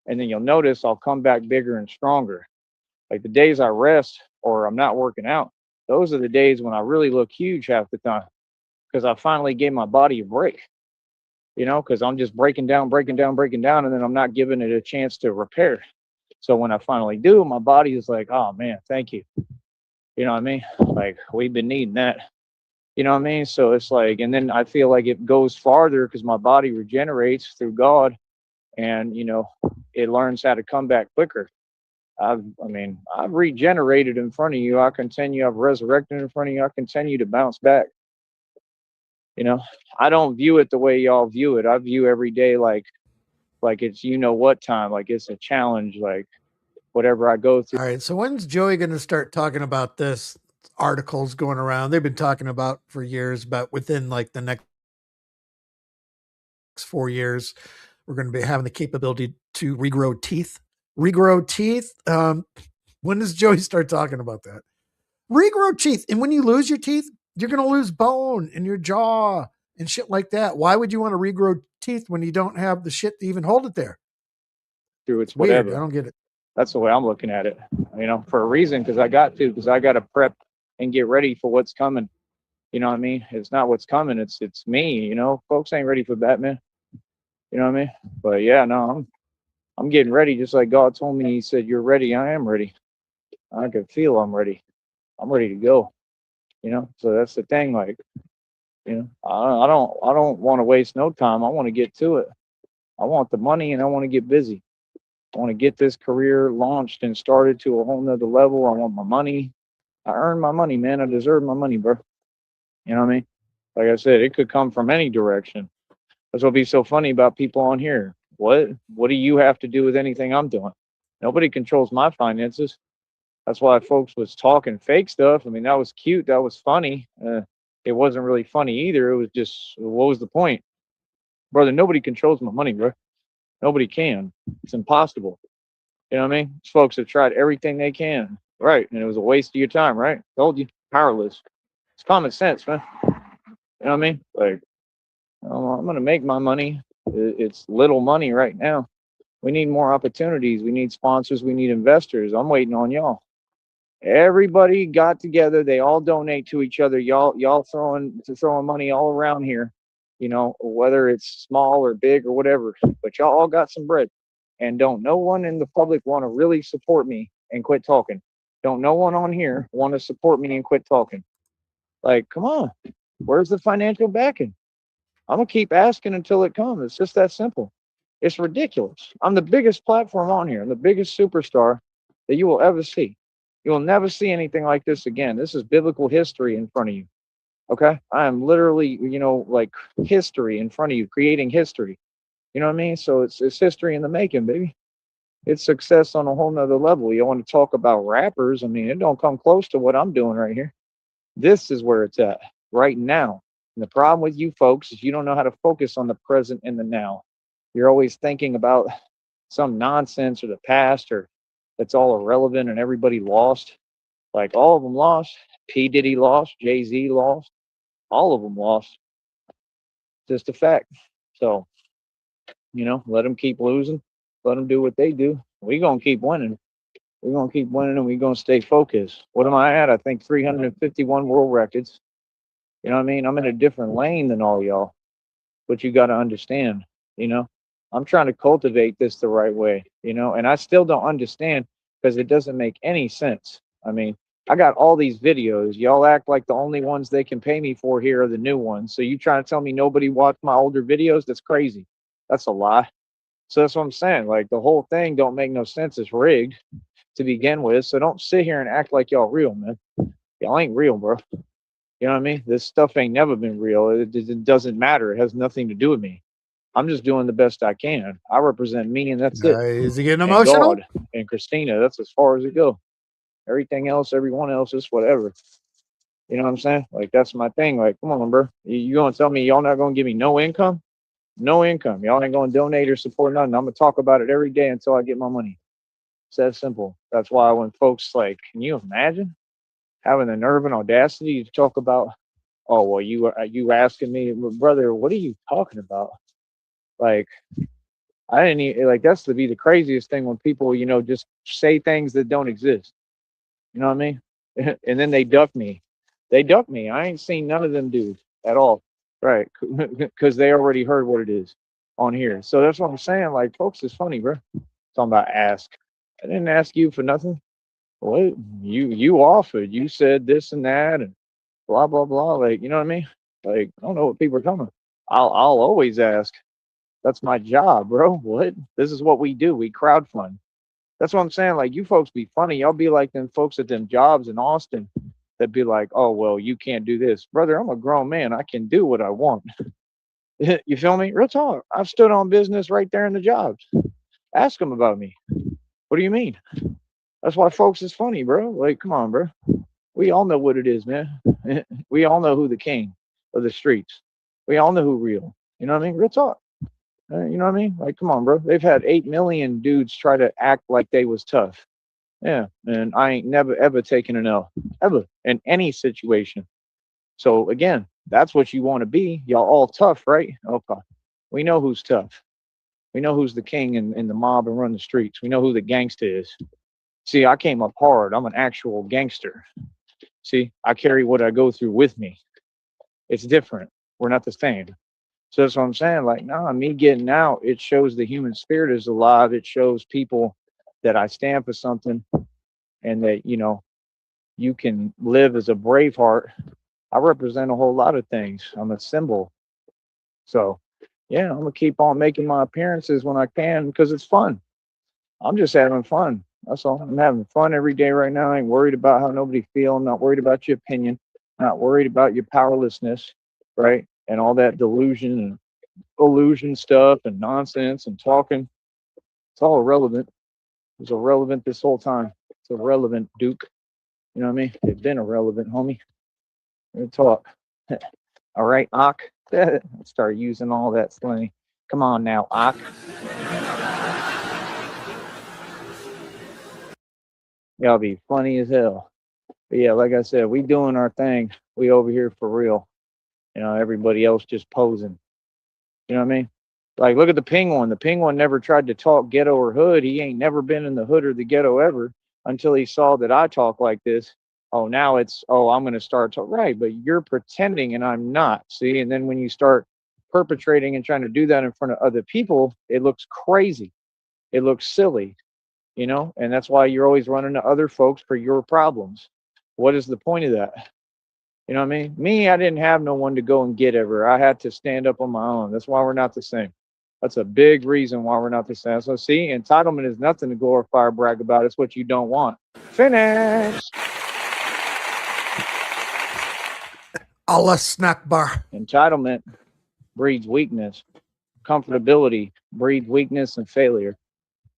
and then you'll notice I'll come back bigger and stronger. Like the days I rest or I'm not working out, those are the days when I really look huge half the time because I finally gave my body a break. You know, because I'm just breaking down, and then I'm not giving it a chance to repair. So when I finally do, my body is like, oh man, thank you. You know what I mean? Like we've been needing that. You know what I mean? So it's like, and then I feel like it goes farther because my body regenerates through God, and you know, it learns how to come back quicker. I've regenerated in front of you. I continue. I've resurrected in front of you. I continue to bounce back. You know, I don't view it the way y'all view it. I view every day like it's you know what time, like it's a challenge, like whatever I go through. All right. So when's Joey going to start talking about this? Articles going around. They've been talking about for years, but within like the next 4 years, we're going to be having the capability to regrow teeth. Regrow teeth. When does Joey start talking about that? Regrow teeth. And when you lose your teeth, you're going to lose bone in your jaw and shit like that. Why would you want to regrow teeth when you don't have the shit to even hold it there? It's It's weird. I whatever. don't get it. That's the way I'm looking at it. You know, for a reason, because I got to prep and get ready for what's coming. You know what I mean? It's not what's coming. It's me. You know, folks ain't ready for Batman. You know what I mean? But yeah, no, I'm getting ready. Just like God told me, He said, "You're ready." I am ready. I can feel I'm ready. I'm ready to go. You know, so that's the thing. Like, you know, I don't want to waste no time. I want to get to it. I want the money and I want to get busy. I want to get this career launched and started to a whole nother level. I want my money. I earn my money, man. I deserve my money, bro. You know what I mean? Like I said, it could come from any direction. That's what'll be so funny about people on here. What do you have to do with anything I'm doing? Nobody controls my finances. That's why folks was talking fake stuff. I mean, that was cute. That was funny. It wasn't really funny either. It was just, what was the point? Brother, nobody controls my money, bro. Nobody can. It's impossible. You know what I mean? These folks have tried everything they can. Right. And it was a waste of your time, right? Told you. Powerless. It's common sense, man. You know what I mean? Like, I'm going to make my money. It's little money right now. We need more opportunities. We need sponsors. We need investors. I'm waiting on y'all. Everybody got together. They all donate to each other. Y'all throwing money all around here. You know, whether it's small or big or whatever. But y'all all got some bread. And don't no one in the public want to really support me and quit talking. Don't no one on here want to support me and quit talking. Like, come on, where's the financial backing? I'm gonna keep asking until it comes. It's just that simple. It's ridiculous. I'm the biggest platform on here. I'm the biggest superstar that you will ever see. You will never see anything like this again. This is biblical history in front of you. Okay? I am literally, like history in front of you, creating history. You know what I mean? So it's history in the making, baby. It's success on a whole nother level. You want to talk about rappers? I mean, it don't come close to what I'm doing right here. This is where it's at right now. And the problem with you folks is you don't know how to focus on the present and the now. You're always thinking about some nonsense or the past, or that's all irrelevant and everybody lost. Like all of them lost. P. Diddy lost. Jay-Z lost. All of them lost. Just a fact. So, let them keep losing. Let them do what they do. We're going to keep winning. We're going to keep winning, and we're going to stay focused. What am I at? I think 351 world records. You know what I mean? I'm in a different lane than all y'all. But you got to understand, I'm trying to cultivate this the right way, and I still don't understand because it doesn't make any sense. I mean, I got all these videos. Y'all act like the only ones they can pay me for here are the new ones. So you trying to tell me nobody watched my older videos? That's crazy. That's a lie. So that's what I'm saying. Like the whole thing don't make no sense. It's rigged to begin with. So don't sit here and act like y'all real, man. Y'all ain't real, bro. You know what I mean? This stuff ain't never been real. It doesn't matter. It has nothing to do with me. I'm just doing the best I can. I represent me, and that's it. Is he getting And emotional? God and Christina, that's as far as it goes. Everything else, everyone else is whatever. You know what I'm saying? Like, that's my thing. Like, come on, bro. You going to tell me y'all not going to give me no income? No income. Y'all ain't going to donate or support nothing. I'm going to talk about it every day until I get my money. It's that simple. That's why when folks like, can you imagine having the nerve and audacity to talk about, oh, well, you asking me, brother, what are you talking about? Like, I didn't even, like, that's to be the craziest thing when people, just say things that don't exist. You know what I mean? And then they duck me. They duck me. I ain't seen none of them dudes at all. Right. Because they already heard what it is on here. So that's what I'm saying. Like, folks, it's funny, bro. Talking about ask. I didn't ask you for nothing. What you offered. You said this and that and blah blah blah. Like, you know what I mean? Like, I don't know what people are talking about. I'll always ask. That's my job, bro. What? This is what we do. We crowdfund. That's what I'm saying. Like, you folks be funny. Y'all be like them folks at them jobs in Austin that be like, oh, well, you can't do this. Brother, I'm a grown man. I can do what I want. You feel me? Real talk. I've stood on business right there in the jobs. Ask them about me. What do you mean? That's why folks is funny, bro. Like, come on, bro. We all know what it is, man. We all know who the king of the streets. We all know who real. You know what I mean? Real talk. You know what I mean? Like, come on, bro. They've had 8 million dudes try to act like they was tough. Yeah, and I ain't never, ever taken an L. Ever. In any situation. So, again, that's what you want to be. Y'all all tough, right? Okay. We know who's tough. We know who's the king in the mob and run the streets. We know who the gangster is. See, I came up hard. I'm an actual gangster. See, I carry what I go through with me. It's different. We're not the same. So that's what I'm saying. Like, nah, me getting out, it shows the human spirit is alive. It shows people that I stand for something and that, you can live as a brave heart. I represent a whole lot of things. I'm a symbol. So, yeah, I'm going to keep on making my appearances when I can because it's fun. I'm just having fun. That's all. I'm having fun every day right now. I ain't worried about how nobody feel. I'm not worried about your opinion. I'm not worried about your powerlessness, right? And all that delusion and illusion stuff and nonsense and talking. It's all irrelevant. It's irrelevant this whole time. It's irrelevant, Duke. You know what I mean? It's been irrelevant, homie. Good talk. All right, Ock. Start using all that slang. Come on now, Ock. Y'all be funny as hell. But yeah, like I said, we doing our thing. We over here for real. Everybody else just posing. You know what I mean? Like, look at the penguin. The penguin never tried to talk ghetto or hood. He ain't never been in the hood or the ghetto ever until he saw that I talk like this. Oh, now it's, I'm going to start talking. Right, but you're pretending and I'm not. See? And then when you start perpetrating and trying to do that in front of other people, it looks crazy. It looks silly, you know, and that's why you're always running to other folks for your problems. What is the point of that? You know what I mean? Me, I didn't have no one to go and get ever. I had to stand up on my own. That's why we're not the same. That's a big reason why we're not the same. So see, entitlement is nothing to glorify or brag about. It's what you don't want. Finish. Allah snack bar. Entitlement breeds weakness. Comfortability breeds weakness and failure.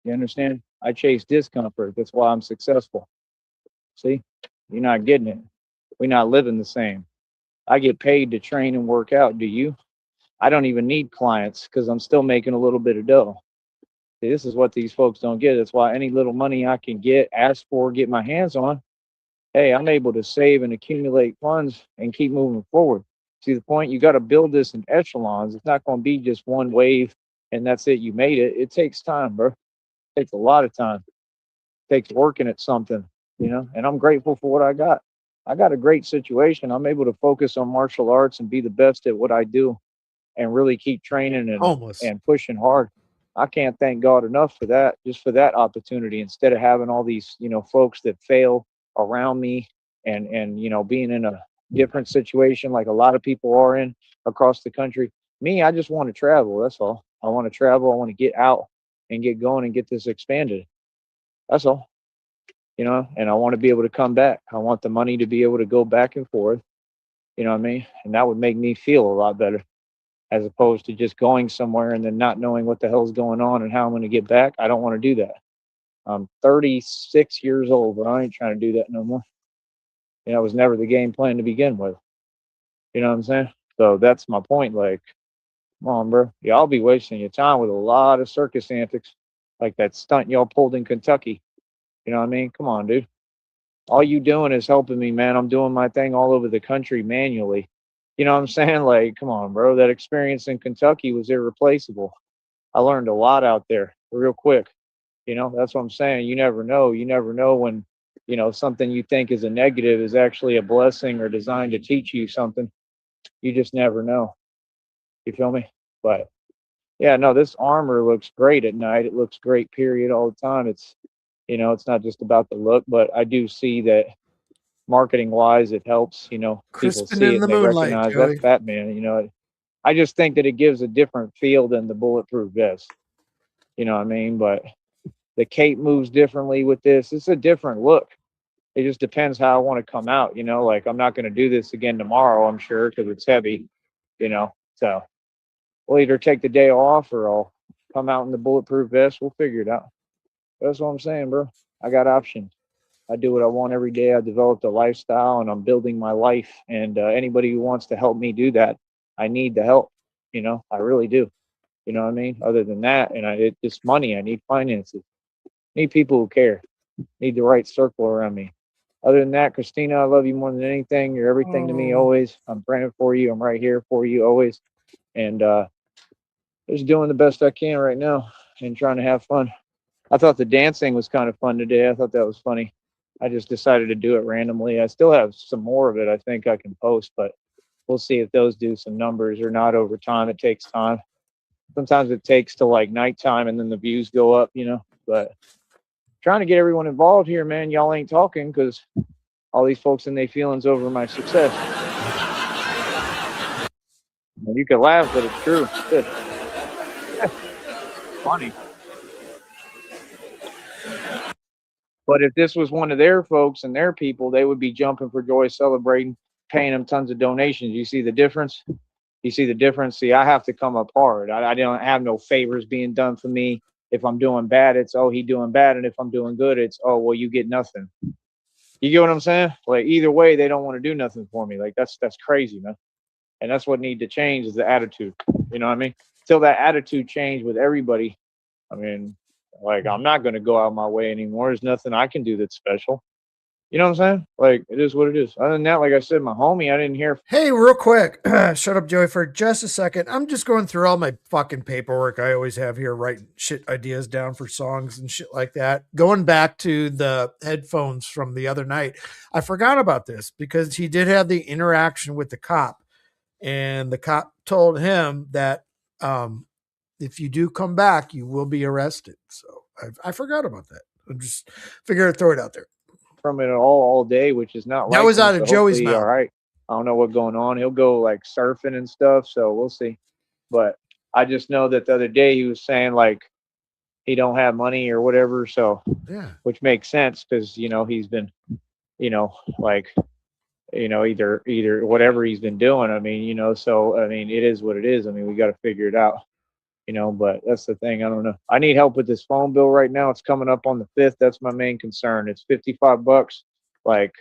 You understand? I chase discomfort. That's why I'm successful. See, you're not getting it. We're not living the same. I get paid to train and work out. Do you? I don't even need clients because I'm still making a little bit of dough. See, this is what these folks don't get. That's why any little money I can get, ask for, get my hands on, hey, I'm able to save and accumulate funds and keep moving forward. See the point? You got to build this in echelons. It's not going to be just one wave and that's it. You made it. It takes time, bro. It takes a lot of time. It takes working at something, you know, and I'm grateful for what I got. I got a great situation. I'm able to focus on martial arts and be the best at what I do and really keep training Homeless. and pushing hard. I can't thank God enough for that, just for that opportunity, instead of having all these, you know, folks that fail around me and you know, being in a different situation like a lot of people are in across the country. Me, I just want to travel. That's all. I want to travel. I want to get out and get going and get this expanded. That's all. You know, and I want to be able to come back. I want the money to be able to go back and forth. You know what I mean? And that would make me feel a lot better, as opposed to just going somewhere and then not knowing what the hell's going on and how I'm going to get back. I don't want to do that. I'm 36 years old, but I ain't trying to do that no more. You know, it was never the game plan to begin with. You know what I'm saying? So that's my point. Like, come on, bro. Y'all be wasting your time with a lot of circus antics, like that stunt y'all pulled in Kentucky. You know what I mean? Come on, dude. All you doing is helping me, man. I'm doing my thing all over the country manually. You know what I'm saying? Like, come on, bro. That experience in Kentucky was irreplaceable. I learned a lot out there real quick. You know, that's what I'm saying. You never know. You never know when, you know, something you think is a negative is actually a blessing or designed to teach you something. You just never know. You feel me? But yeah, no, this armor looks great at night. It looks great, period, all the time. It's, you know, it's not just about the look, but I do see that marketing wise, it helps, you know, people Crispin see in it the and they moonlight, recognize Joey. that's Fat Man, you know. I just think that it gives a different feel than the bulletproof vest. You know what I mean? But the cape moves differently with this. It's a different look. It just depends how I want to come out, you know, like I'm not going to do this again tomorrow, I'm sure, because it's heavy, you know. So we'll either take the day off or I'll come out in the bulletproof vest. We'll figure it out. That's what I'm saying, bro. I got options. I do what I want every day. I developed a lifestyle and I'm building my life. And anybody who wants to help me do that, I need the help. You know, I really do. You know what I mean? Other than that, and it's money. I need finances. Need people who care. Need the right circle around me. Other than that, Christina, I love you more than anything. You're everything to me Oh, always. I'm praying for you. I'm right here for you always. And just doing the best I can right now and trying to have fun. I thought the dancing was kind of fun today. I thought that was funny. I just decided to do it randomly. I still have some more of it I think I can post, but we'll see if those do some numbers or not over time. It takes time. Sometimes it takes till like nighttime and then the views go up, you know. But trying to get everyone involved here, man. Y'all ain't talking because all these folks in their feelings over my success. And you can laugh, but it's true. It's funny. But if this was one of their folks and their people, they would be jumping for joy, celebrating, paying them tons of donations. You see the difference? You see the difference? See, I have to come up hard. I don't have no favors being done for me. If I'm doing bad, it's, oh, he doing bad. And if I'm doing good, it's, oh, well, you get nothing. You get what I'm saying? Like either way, they don't want to do nothing for me. Like that's crazy, man. And that's what need to change is the attitude. You know what I mean? Till that attitude change with everybody. I mean, like I'm not going to go out my way anymore. There's nothing I can do that's special. You know what I'm saying? Like it is what it is. Other than that, like I said, my homie, I didn't hear. hey, real quick. Shut up, Joey, for just a second. I'm just going through all my fucking paperwork I always have here, writing shit ideas down for songs and shit like that. Going back to the headphones from the other night, I forgot about this because he did have the interaction with the cop, and the cop told him that if you do come back, you will be arrested. So I forgot about that. I just figured I'd throw it out there. From it all day, which is not That like was him, out of so Joey's hopefully, all mouth. right. I don't know what's going on. He'll go like surfing and stuff, so we'll see. But I just know that the other day he was saying like he don't have money or whatever, so Yeah. which makes sense because he's been like either whatever he's been doing. I mean, so I mean it is what it is. I mean we got to figure it out. But that's the thing. I don't know. I need help with this phone bill right now. It's coming up on the 5th. That's my main concern. It's $55. Like,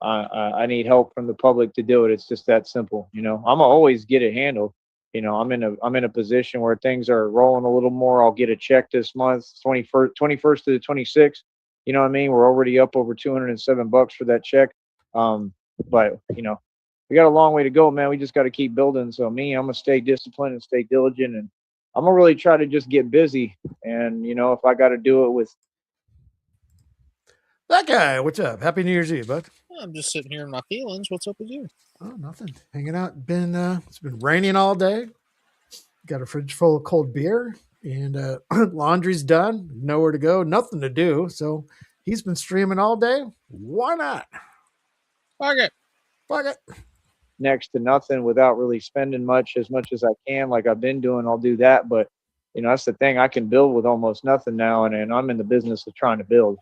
I need help from the public to do it. It's just that simple. I'm gonna always get it handled. I'm in a position where things are rolling a little more. I'll get a check this month, 21st to the 26th. You know what I mean? We're already up over $207 for that check. But we got a long way to go, man. We just got to keep building. So I'm gonna stay disciplined and stay diligent, and I'm gonna really try to just get busy. And if I got to do it with That guy, what's up? Happy New Year's Eve, bud. I'm just sitting here in my feelings. What's up with you? Oh, nothing. Hanging out. It's been raining all day. Got a fridge full of cold beer, and laundry's done. Nowhere to go, nothing to do. So he's been streaming all day. Why not? Fuck it. Fuck it. next to nothing without really spending much as I can, like I've been doing. I'll do that, but that's the thing. I can build with almost nothing now, and I'm in the business of trying to build.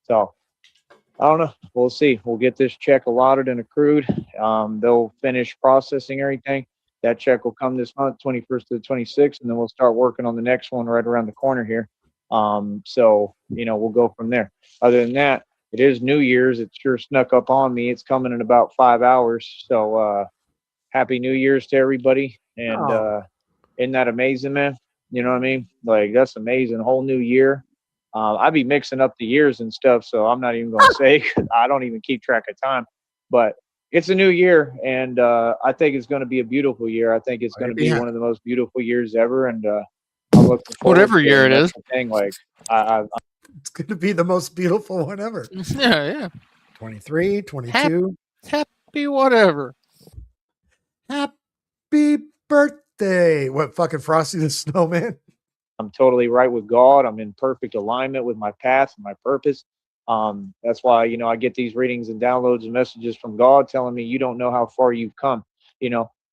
So I don't know. We'll see. We'll get this check allotted and accrued. They'll finish processing everything. That check will come this month, 21st to the 26th, and then we'll start working on the next one right around the corner here. So we'll go from there. Other than that, it is New Year's. It sure snuck up on me. It's coming in about 5 hours. So happy New Year's to everybody. And isn't that amazing, man? You know what I mean? Like, that's amazing. Whole new year. I be mixing up the years and stuff, so I'm not even going to say, 'cause I don't even keep track of time. But it's a new year, and I think it's going to be a beautiful year. I think it's going to be one of the most beautiful years ever, and I'm looking forward Whatever to year it That's is. the thing. Like, It's going to be the most beautiful one ever. Yeah. 23, 22. Happy whatever. Happy birthday. What, fucking Frosty the Snowman? I'm totally right with God. I'm in perfect alignment with my path and my purpose. That's why, I get these readings and downloads and messages from God telling me you don't know how far you've come.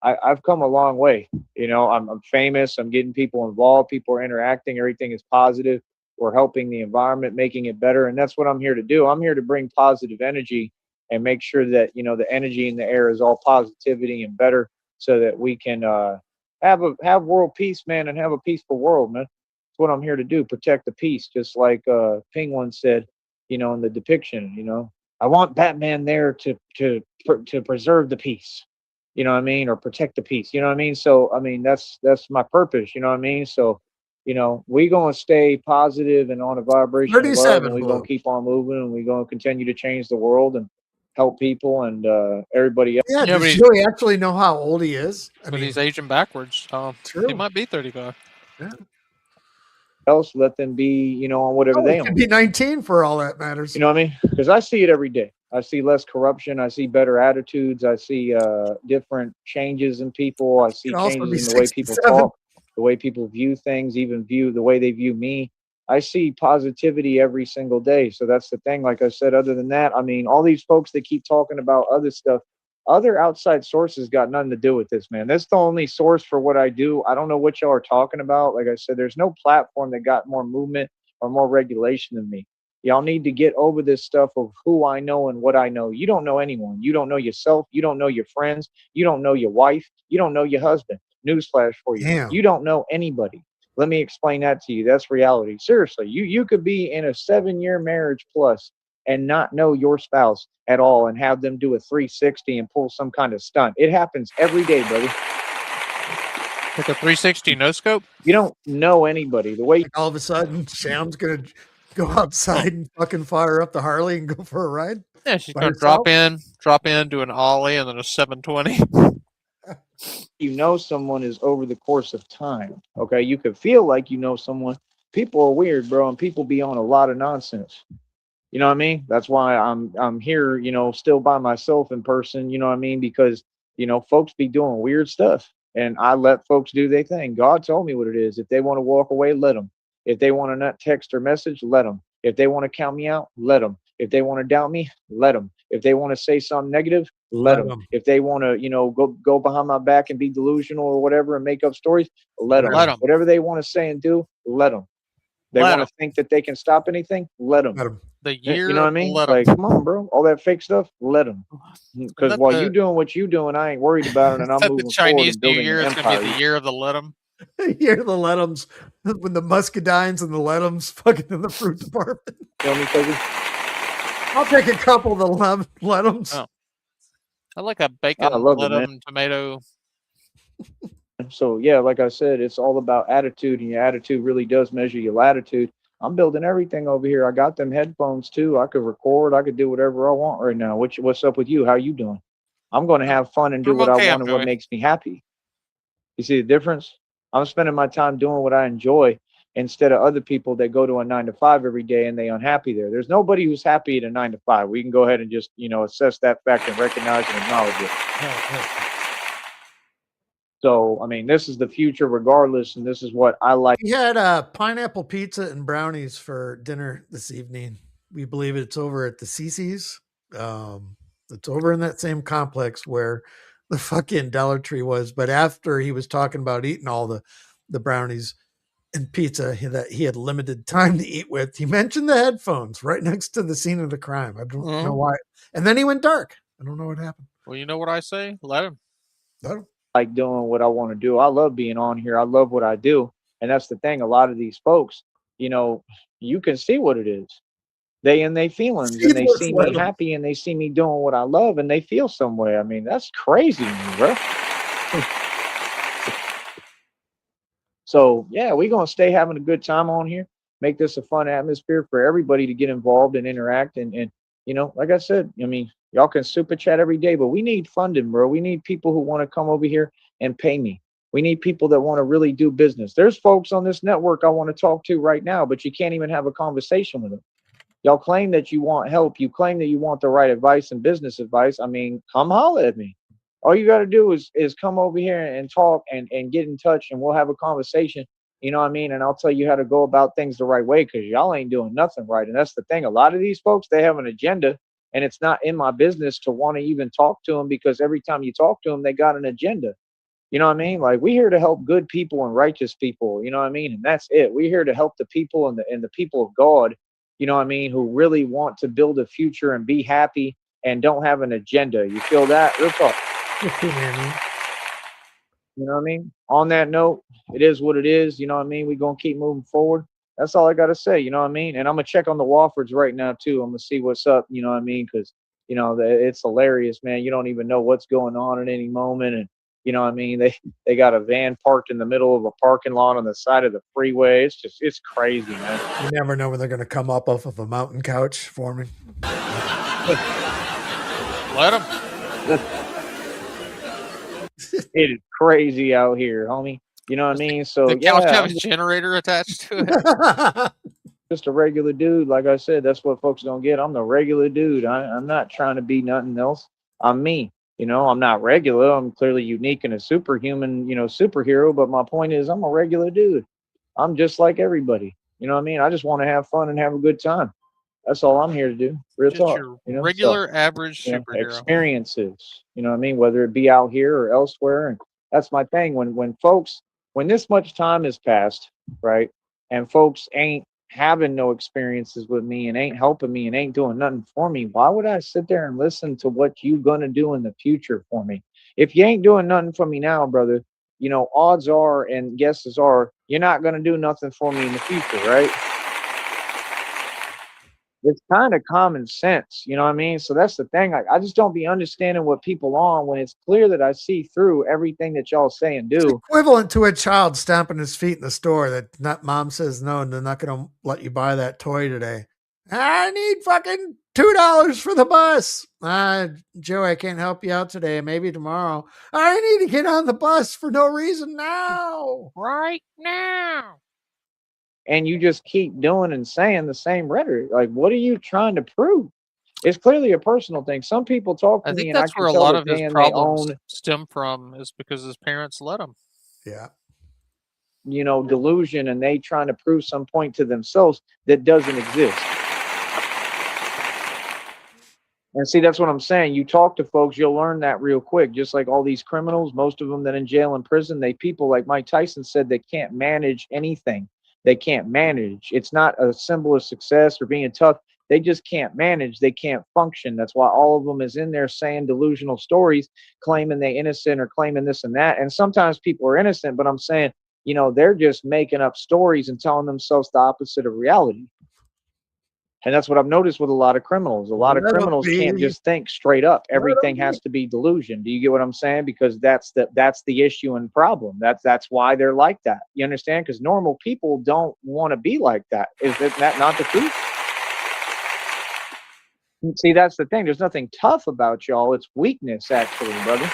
I've come a long way. I'm famous. I'm getting people involved. People are interacting. Everything is positive. We're helping the environment, making it better. And that's what I'm here to do. I'm here to bring positive energy and make sure that, the energy in the air is all positivity and better, so that we can have world peace, man, and have a peaceful world, man. That's what I'm here to do. Protect the peace, just like Penguin said, in the depiction. I want Batman there to preserve the peace. You know what I mean? Or protect the peace. You know what I mean? So I mean that's my purpose. You know what I mean? So we gonna stay positive and on a vibration of love, 37 and we blue. gonna keep on moving, and we gonna continue to change the world and help people and everybody else. Yeah, Yeah, but does he's- Joey actually know how old he is? I But mean, he's aging backwards. So true. he might be 35. Else, let them be, on whatever Oh, they he own. could be 19 for all that matters. You know what I mean? Because I see it every day. I see less corruption. I see better attitudes. I see different changes in people. I see Could also be changes in the way people 67. talk, the way people view things, even view the way they view me. I see positivity every single day. So that's the thing. Like I said, other than that, I mean, all these folks that keep talking about other stuff, other outside sources got nothing to do with this, man. That's the only source for what I do. I don't know what y'all are talking about. Like I said, there's no platform that got more movement or more regulation than me. Y'all need to get over this stuff of who I know and what I know. You don't know anyone. You don't know yourself. You don't know your friends. You don't know your wife. You don't know your husband. Newsflash for you. Damn. You don't know anybody. Let me explain that to you. That's reality. Seriously, you could be in a 7-year marriage plus and not know your spouse at all and have them do a 360 and pull some kind of stunt. It happens every day, brother. Like a 360 no scope? You don't know anybody. The way Like all of a sudden, Sham's going to go outside and fucking fire up the Harley and go for a ride. Yeah, she's By going to drop in, do an ollie, and then a 720. someone is over the course of time. Okay, you could feel like someone. People are weird, bro, and people be on a lot of nonsense. You know what I mean? That's why I'm here, still by myself in person. You know what I mean? Because folks be doing weird stuff, and I let folks do their thing. God told me what it is. If they want to walk away, let them. If they want to not text or message, let them. If they want to count me out, let them. If they want to doubt me, let them. If they want to say something negative, let them. If they want to, go behind my back and be delusional or whatever and make up stories, let them. Let 'em. Whatever they want to say and do, let them. They Let want to think that they can stop anything, let them. Let 'em. The year You know what I of mean? let 'em. Like, come on, bro. All that fake stuff, let them. Because that while the- you doing what you doing, I ain't worried about it, and I'm Is that the moving forward Chinese and New building Year an is going to empire. be the year of the let 'em. Here the Let'ems, when the muscadines and the Let'ems fucking in the fruit department. Feel me, cousin? I'll take a couple of the Let'ems. Oh. I like a bacon I love it, let man. 'em tomato. So yeah, like I said, it's all about attitude, and your attitude really does measure your latitude. I'm building everything over here. I got them headphones too. I could record. I could do whatever I want right now. What's up with you? How you doing? I'm going to have fun and do I'm what okay, I I'm want and what doing. makes me happy. You see the difference? I'm spending my time doing what I enjoy instead of other people that go to a 9 to 5 every day and they unhappy there. There's nobody who's happy at a 9 to 5. We can go ahead and just, assess that fact and recognize and acknowledge it. So, I mean, this is the future regardless, and this is what I like. We had pineapple pizza and brownies for dinner this evening. We believe it's over at the CC's. It's over in that same complex where the fucking Dollar Tree was. But after he was talking about eating all the brownies and pizza that he had limited time to eat with, he mentioned the headphones right next to the scene of the crime. I don't know why. And then he went dark. I don't know what happened. Well, you know what I say? Let 'em. Like doing what I want to do. I love being on here. I love what I do. And that's the thing. A lot of these folks, you can see what it is. They in their feelings and they Seedless see let me 'em. happy and they see me doing what I love and they feel some way. I mean, that's crazy to me, bro. So yeah, we're gonna stay having a good time on here. Make this a fun atmosphere for everybody to get involved and interact. And like I said, I mean, y'all can super chat every day, but we need funding, bro. We need people who want to come over here and pay me. We need people that want to really do business. There's folks on this network I want to talk to right now, but you can't even have a conversation with them. Y'all claim that you want help. You claim that you want the right advice and business advice. I mean, come holler at me. All you got to do is come over here and talk and get in touch, and we'll have a conversation. You know what I mean? And I'll tell you how to go about things the right way, because y'all ain't doing nothing right. And that's the thing. A lot of these folks, they have an agenda, and it's not in my business to want to even talk to them, because every time you talk to them, they got an agenda. You know what I mean? Like, we're here to help good people and righteous people. You know what I mean? And that's it. We're here to help the people and the people of God. You know what I mean? Who really want to build a future and be happy and don't have an agenda. You feel that? Real talk. You know what I mean? On that note, it is what it is. You know what I mean? We're going to keep moving forward. That's all I got to say. You know what I mean? And I'm going to check on the Wofford's right now, too. I'm going to see what's up. You know what I mean? Because, it's hilarious, man. You don't even know what's going on at any moment. And, you know what I mean? They got a van parked in the middle of a parking lot on the side of the freeway. It's crazy, man. You never know when they're going to come up off of a mountain couch for me. Let 'em. It is crazy out here, homie. You know what I mean? So The couch yeah, have I'm a generator attached to it. just a regular dude. Like I said, that's what folks don't get. I'm the regular dude. I'm not trying to be nothing else. I'm me. I'm not regular. I'm clearly unique and a superhuman, superhero. But my point is, I'm a regular dude. I'm just like everybody. You know what I mean? I just want to have fun and have a good time. That's all I'm here to do. Real Just talk. your So, regular, average superhero. experiences. You know what I mean? Whether it be out here or elsewhere. And that's my thing. When this much time has passed, right, and folks ain't having no experiences with me and ain't helping me and ain't doing nothing for me, why would I sit there and listen to what you gonna do in the future for me? If you ain't doing nothing for me now, brother, odds are and guesses are you're not gonna do nothing for me in the future, right? It's kind of common sense, you know what I mean? So that's the thing. Like, I just don't be understanding what people on when it's clear that I see through everything that y'all say and It's do. equivalent to a child stamping his feet in the store that not mom says no and they're not going to let you buy that toy today. I need fucking $2 for the bus. Joe, I can't help you out today. Maybe tomorrow. I need to get on the bus for no reason now. Right now. And you just keep doing and saying the same rhetoric. Like, what are you trying to prove? It's clearly a personal thing. Some people talk to I me think and I that's can where a tell lot that of his they problems own. stem from, is because his parents let him. Yeah. delusion, and they trying to prove some point to themselves that doesn't exist. And see, that's what I'm saying. You talk to folks, you'll learn that real quick. Just like all these criminals, most of them that in jail and prison, people like Mike Tyson said, they can't manage anything. They can't manage. It's not a symbol of success or being tough. They just can't manage. They can't function. That's why all of them is in there saying delusional stories, claiming they innocent or claiming this and that. And sometimes people are innocent, but I'm saying, they're just making up stories and telling themselves the opposite of reality. And that's what I've noticed with a lot of criminals. A lot of criminals can't just think straight up. Everything has to be delusion. Do you get what I'm saying? Because that's the issue and problem. That's why they're like that. You understand? Because normal people don't want to be like that. Is that not the truth? See, that's the thing. There's nothing tough about y'all. It's weakness, actually, brother.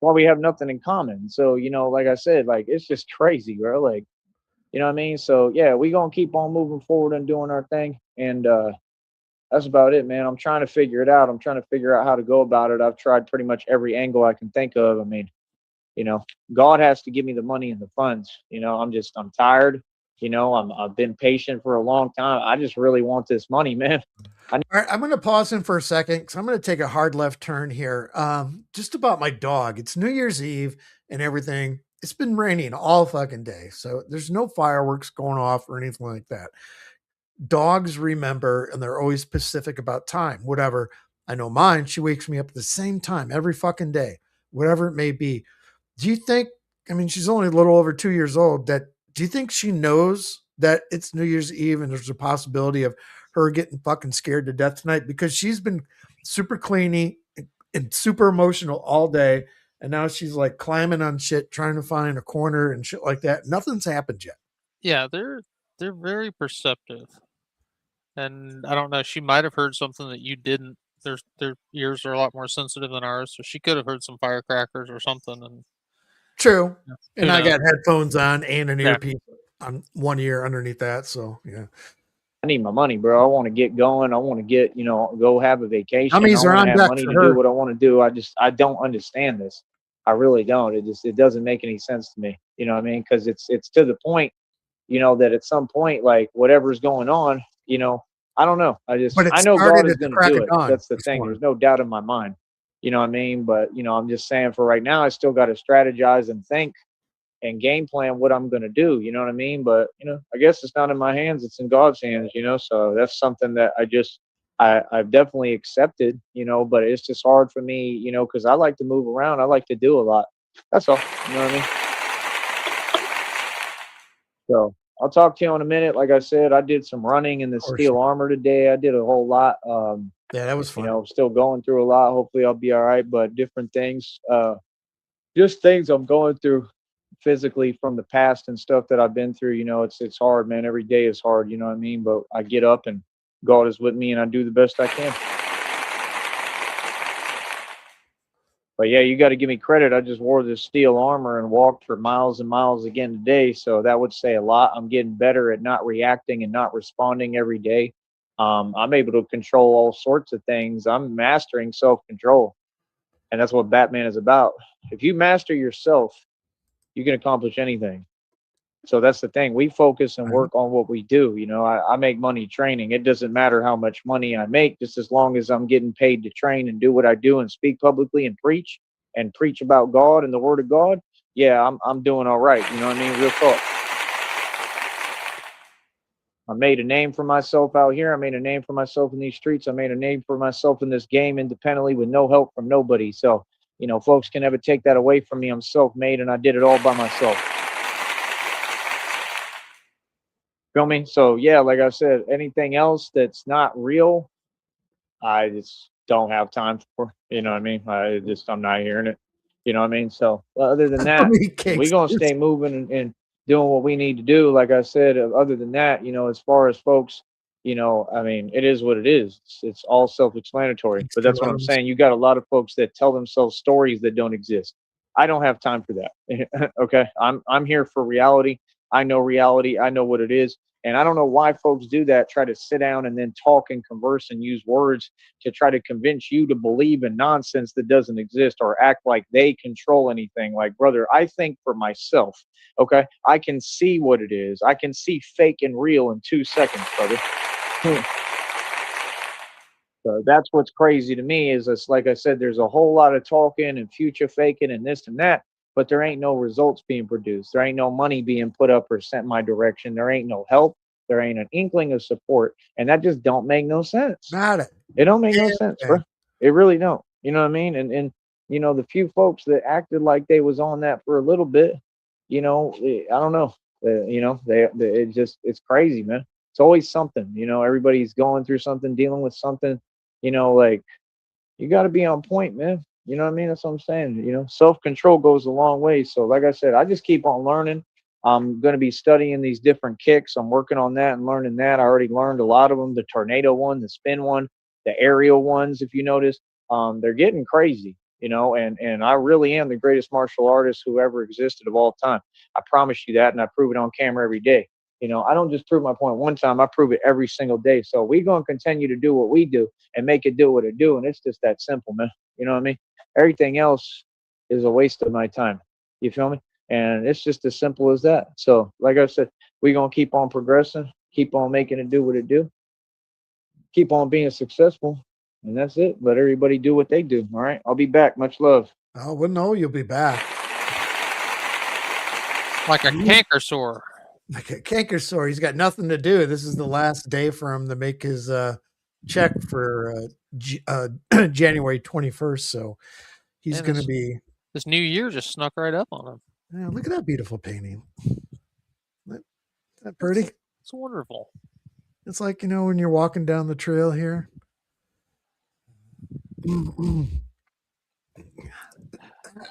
Well, we have nothing in common. So, like I said, like, it's just crazy, bro. Like, you know what I mean? So yeah, we gonna keep on moving forward and doing our thing. And that's about it, man. I'm trying to figure it out. I'm trying to figure out how to go about it. I've tried pretty much every angle I can think of. I mean, God has to give me the money and the funds. I'm tired. I've been patient for a long time. I just really want this money, man. All right, I'm going to pause in for a second because I'm going to take a hard left turn here. Just about my dog. It's New Year's Eve and everything. It's been raining all fucking day, so there's no fireworks going off or anything like that. Dogs remember, and they're always specific about time, whatever. I know mine, she wakes me up at the same time every fucking day, whatever it may be. Do you think, I mean, she's only a little over 2 years old, do you think she knows that it's New Year's Eve and there's a possibility of her getting fucking scared to death tonight? Because she's been super cleany and super emotional all day. And now she's like climbing on shit, trying to find a corner and shit like that. Nothing's happened yet. Yeah, they're very perceptive. And I don't know, she might have heard something that you didn't. Their ears are a lot more sensitive than ours, so she could have heard some firecrackers or something. And true. Yeah. And I got headphones on and an Yeah. earpiece on one ear underneath that. So yeah. I need my money, bro. I want to get going. I want to get, go have a vacation. Dummies I are want on to have deck money for to her. do what I want to do. I don't understand this. I really don't. It doesn't make any sense to me. You know what I mean? Because it's to the point, that at some point, like whatever's going on, I don't know. But it I know started God is at the going to crack do of it. dawn That's the this thing. morning. There's no doubt in my mind. You know what I mean? But, I'm just saying for right now, I still got to strategize and think and game plan what I'm going to do. You know what I mean? But, I guess it's not in my hands. It's in God's hands, so that's something that I've definitely accepted, but it's just hard for me, because I like to move around. I like to do a lot. That's all. You know what I mean? So I'll talk to you in a minute. Like I said, I did some running in the steel armor today. I did a whole lot. Yeah, that was fun. Still going through a lot. Hopefully I'll be all right, but different things, just things I'm going through physically from the past and stuff that I've been through. It's hard, man. Every day is hard. You know what I mean? But I get up and God is with me and I do the best I can. But yeah, you got to give me credit. I just wore this steel armor and walked for miles and miles again today. So that would say a lot. I'm getting better at not reacting and not responding every day. I'm able to control all sorts of things. I'm mastering self-control. And that's what Batman is about. If you master yourself, you can accomplish anything. So that's the thing. We focus and work on what we do. I make money training. It doesn't matter how much money I make, just as long as I'm getting paid to train and do what I do and speak publicly and preach about God and the word of God. Yeah, I'm doing all right. You know what I mean? Real talk. I made a name for myself out here. I made a name for myself in these streets. I made a name for myself in this game independently with no help from nobody. So, folks can never take that away from me. I'm self-made and I did it all by myself. Feel me? So yeah, like I said, anything else that's not real, I just don't have time for. You know what I mean? I'm not hearing it. You know what I mean? So other than that, we're gonna stay moving and doing what we need to do. Like I said, other than that, as far as folks, I mean, it is what it is. It's all self-explanatory. But that's what I'm saying. You got a lot of folks that tell themselves stories that don't exist. I don't have time for that. Okay, I'm here for reality. I know reality. I know what it is. And I don't know why folks do that, try to sit down and then talk and converse and use words to try to convince you to believe in nonsense that doesn't exist or act like they control anything. Like, brother, I think for myself, okay? I can see what it is. I can see fake and real in 2 seconds, brother. So that's what's crazy to me is it's like I said, there's a whole lot of talking and future faking and this and that, but there ain't no results being produced. There ain't no money being put up or sent my direction. There ain't no help. There ain't an inkling of support. And that just don't make no sense. Not it. It don't make no sense, bro. It really don't. You know what I mean? And you know, the few folks that acted like they was on that for a little bit, you know, I don't know. You know, it's crazy, man. It's always something, you know, everybody's going through something, dealing with something, you know, like you got to be on point, man. You know what I mean? That's what I'm saying. You know, self-control goes a long way. So like I said, I just keep on learning. I'm going to be studying these different kicks. I'm working on that and learning that. I already learned a lot of them, the tornado one, the spin one, the aerial ones, if you notice. They're getting crazy, you know, and I really am the greatest martial artist who ever existed of all time. I promise you that, and I prove it on camera every day. You know, I don't just prove my point one time, I prove it every single day. So we're going to continue to do what we do and make it do what it do. And it's just that simple, man. You know what I mean? Everything else is a waste of my time. You feel me? And it's just as simple as that. So like I said, we're going to keep on progressing, keep on making it do what it do, keep on being successful. And that's it. Let everybody do what they do. All right. I'll be back. Much love. Oh, well, no, you'll be back. Like a canker sore. Like a canker sore. He's got nothing to do. This is the last day for him to make his check for January 21st. So he's going to be. This new year just snuck right up on him. Yeah, look at that beautiful painting. Isn't that pretty? It's wonderful. It's like, you know, when you're walking down the trail here.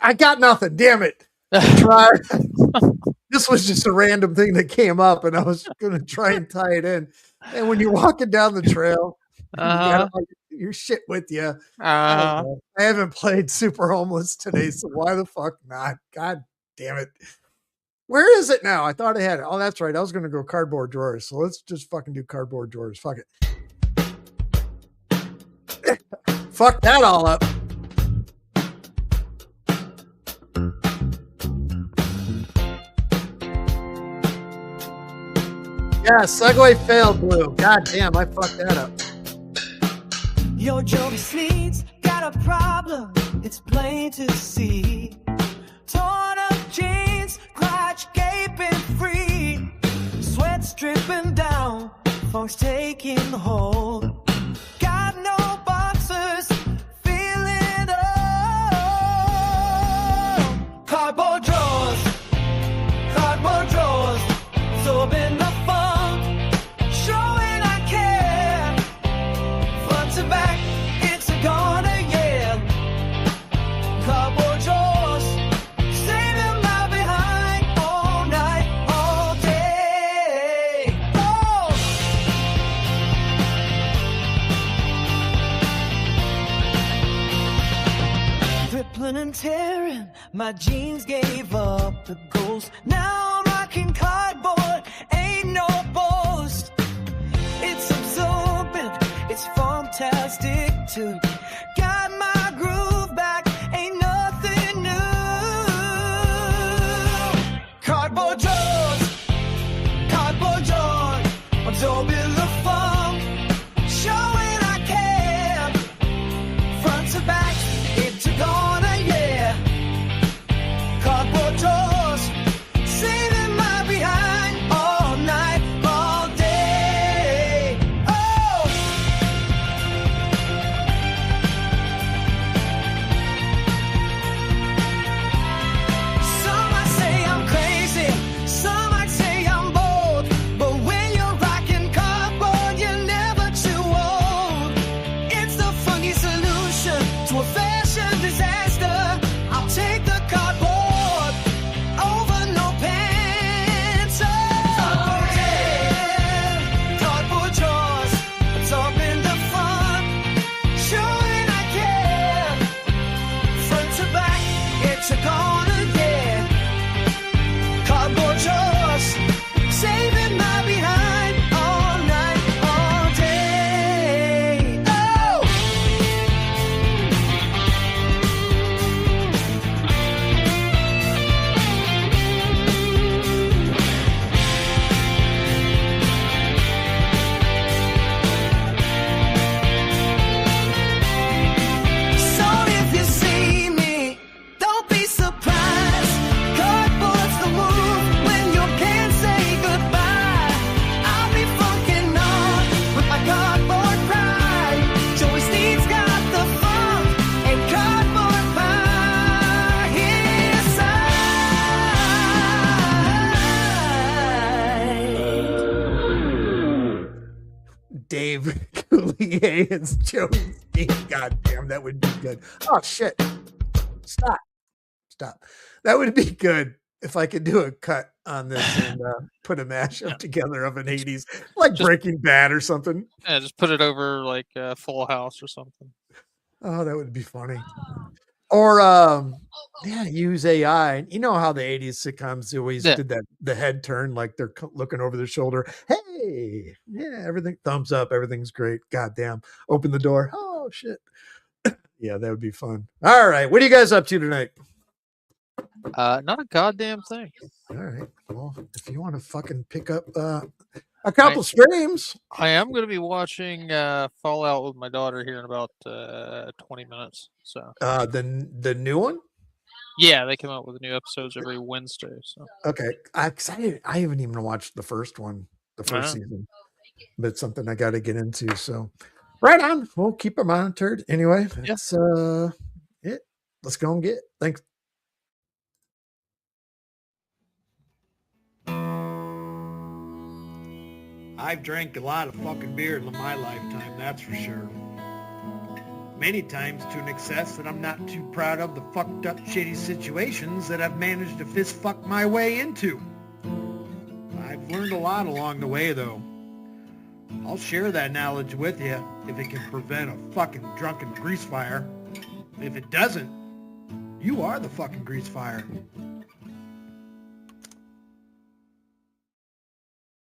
I got nothing. Damn it. This was just a random thing that came up, and I was going to try and tie it in. And when you're walking down the trail, you got your shit with you. I haven't played Super Homeless today, so why the fuck not? God damn it. Where is it now? I thought I had it. Oh, that's right. I was going to go cardboard drawers. So let's just fucking do cardboard drawers. Fuck it. Fuck that all up. Yeah, Segway failed, Blue. God damn, I fucked that up. Yo, Joey Sneed's got a problem, it's plain to see. Torn up jeans, crotch gaping free. Sweat's dripping down, funk's taking hold. Got no boxers, feeling old. Cardboard drawers, absorbing the funk, showing I care. Front to back, it's a gonna, yeah. Cardboard drawers, saving my behind all night, all day. Oh! Rippling and tearing, my jeans gave up the ghost. Now I'm rocking cardboard, ain't no boast. It's absorbent, it's fantastic too. Got my groove back, ain't nothing new. Cardboard drawers, absorbing the funk, showing I care. Front to back, it's a gonna, yeah. Cardboard drawers, saving my behind all night, all day. Oh! Some might say I'm crazy, some might say I'm bold, but when you're rocking cardboard Dave Coulier as Joey Sneed. God damn, that would be good. Oh shit! Stop. That would be good if I could do a cut on this and put a mashup together of an '80s, like Just- Breaking Bad or something. Yeah, just put it over like Full House or something. Oh, that would be funny. Or use AI. You know how the '80s sitcoms always did that, the head turn, like they're looking over their shoulder. Hey, yeah, everything thumbs up, everything's great. God damn. Open the door. Oh shit. Yeah, that would be fun. All right. What are you guys up to tonight? Not a goddamn thing. All right. Well, if you want to fucking pick up a couple streams. I am going to be watching Fallout with my daughter here in about 20 minutes. So the new one? Yeah, they come out with new episodes every Wednesday. So okay, I haven't even watched the first one, the first season, but it's something I got to get into. So right on. We'll keep it monitored anyway. That's it. Let's go and get. Thanks. I've drank a lot of fucking beer in my lifetime, that's for sure. Many times to an excess that I'm not too proud of the fucked up shitty situations that I've managed to fist fuck my way into. I've learned a lot along the way though. I'll share that knowledge with you if it can prevent a fucking drunken grease fire. If it doesn't, you are the fucking grease fire.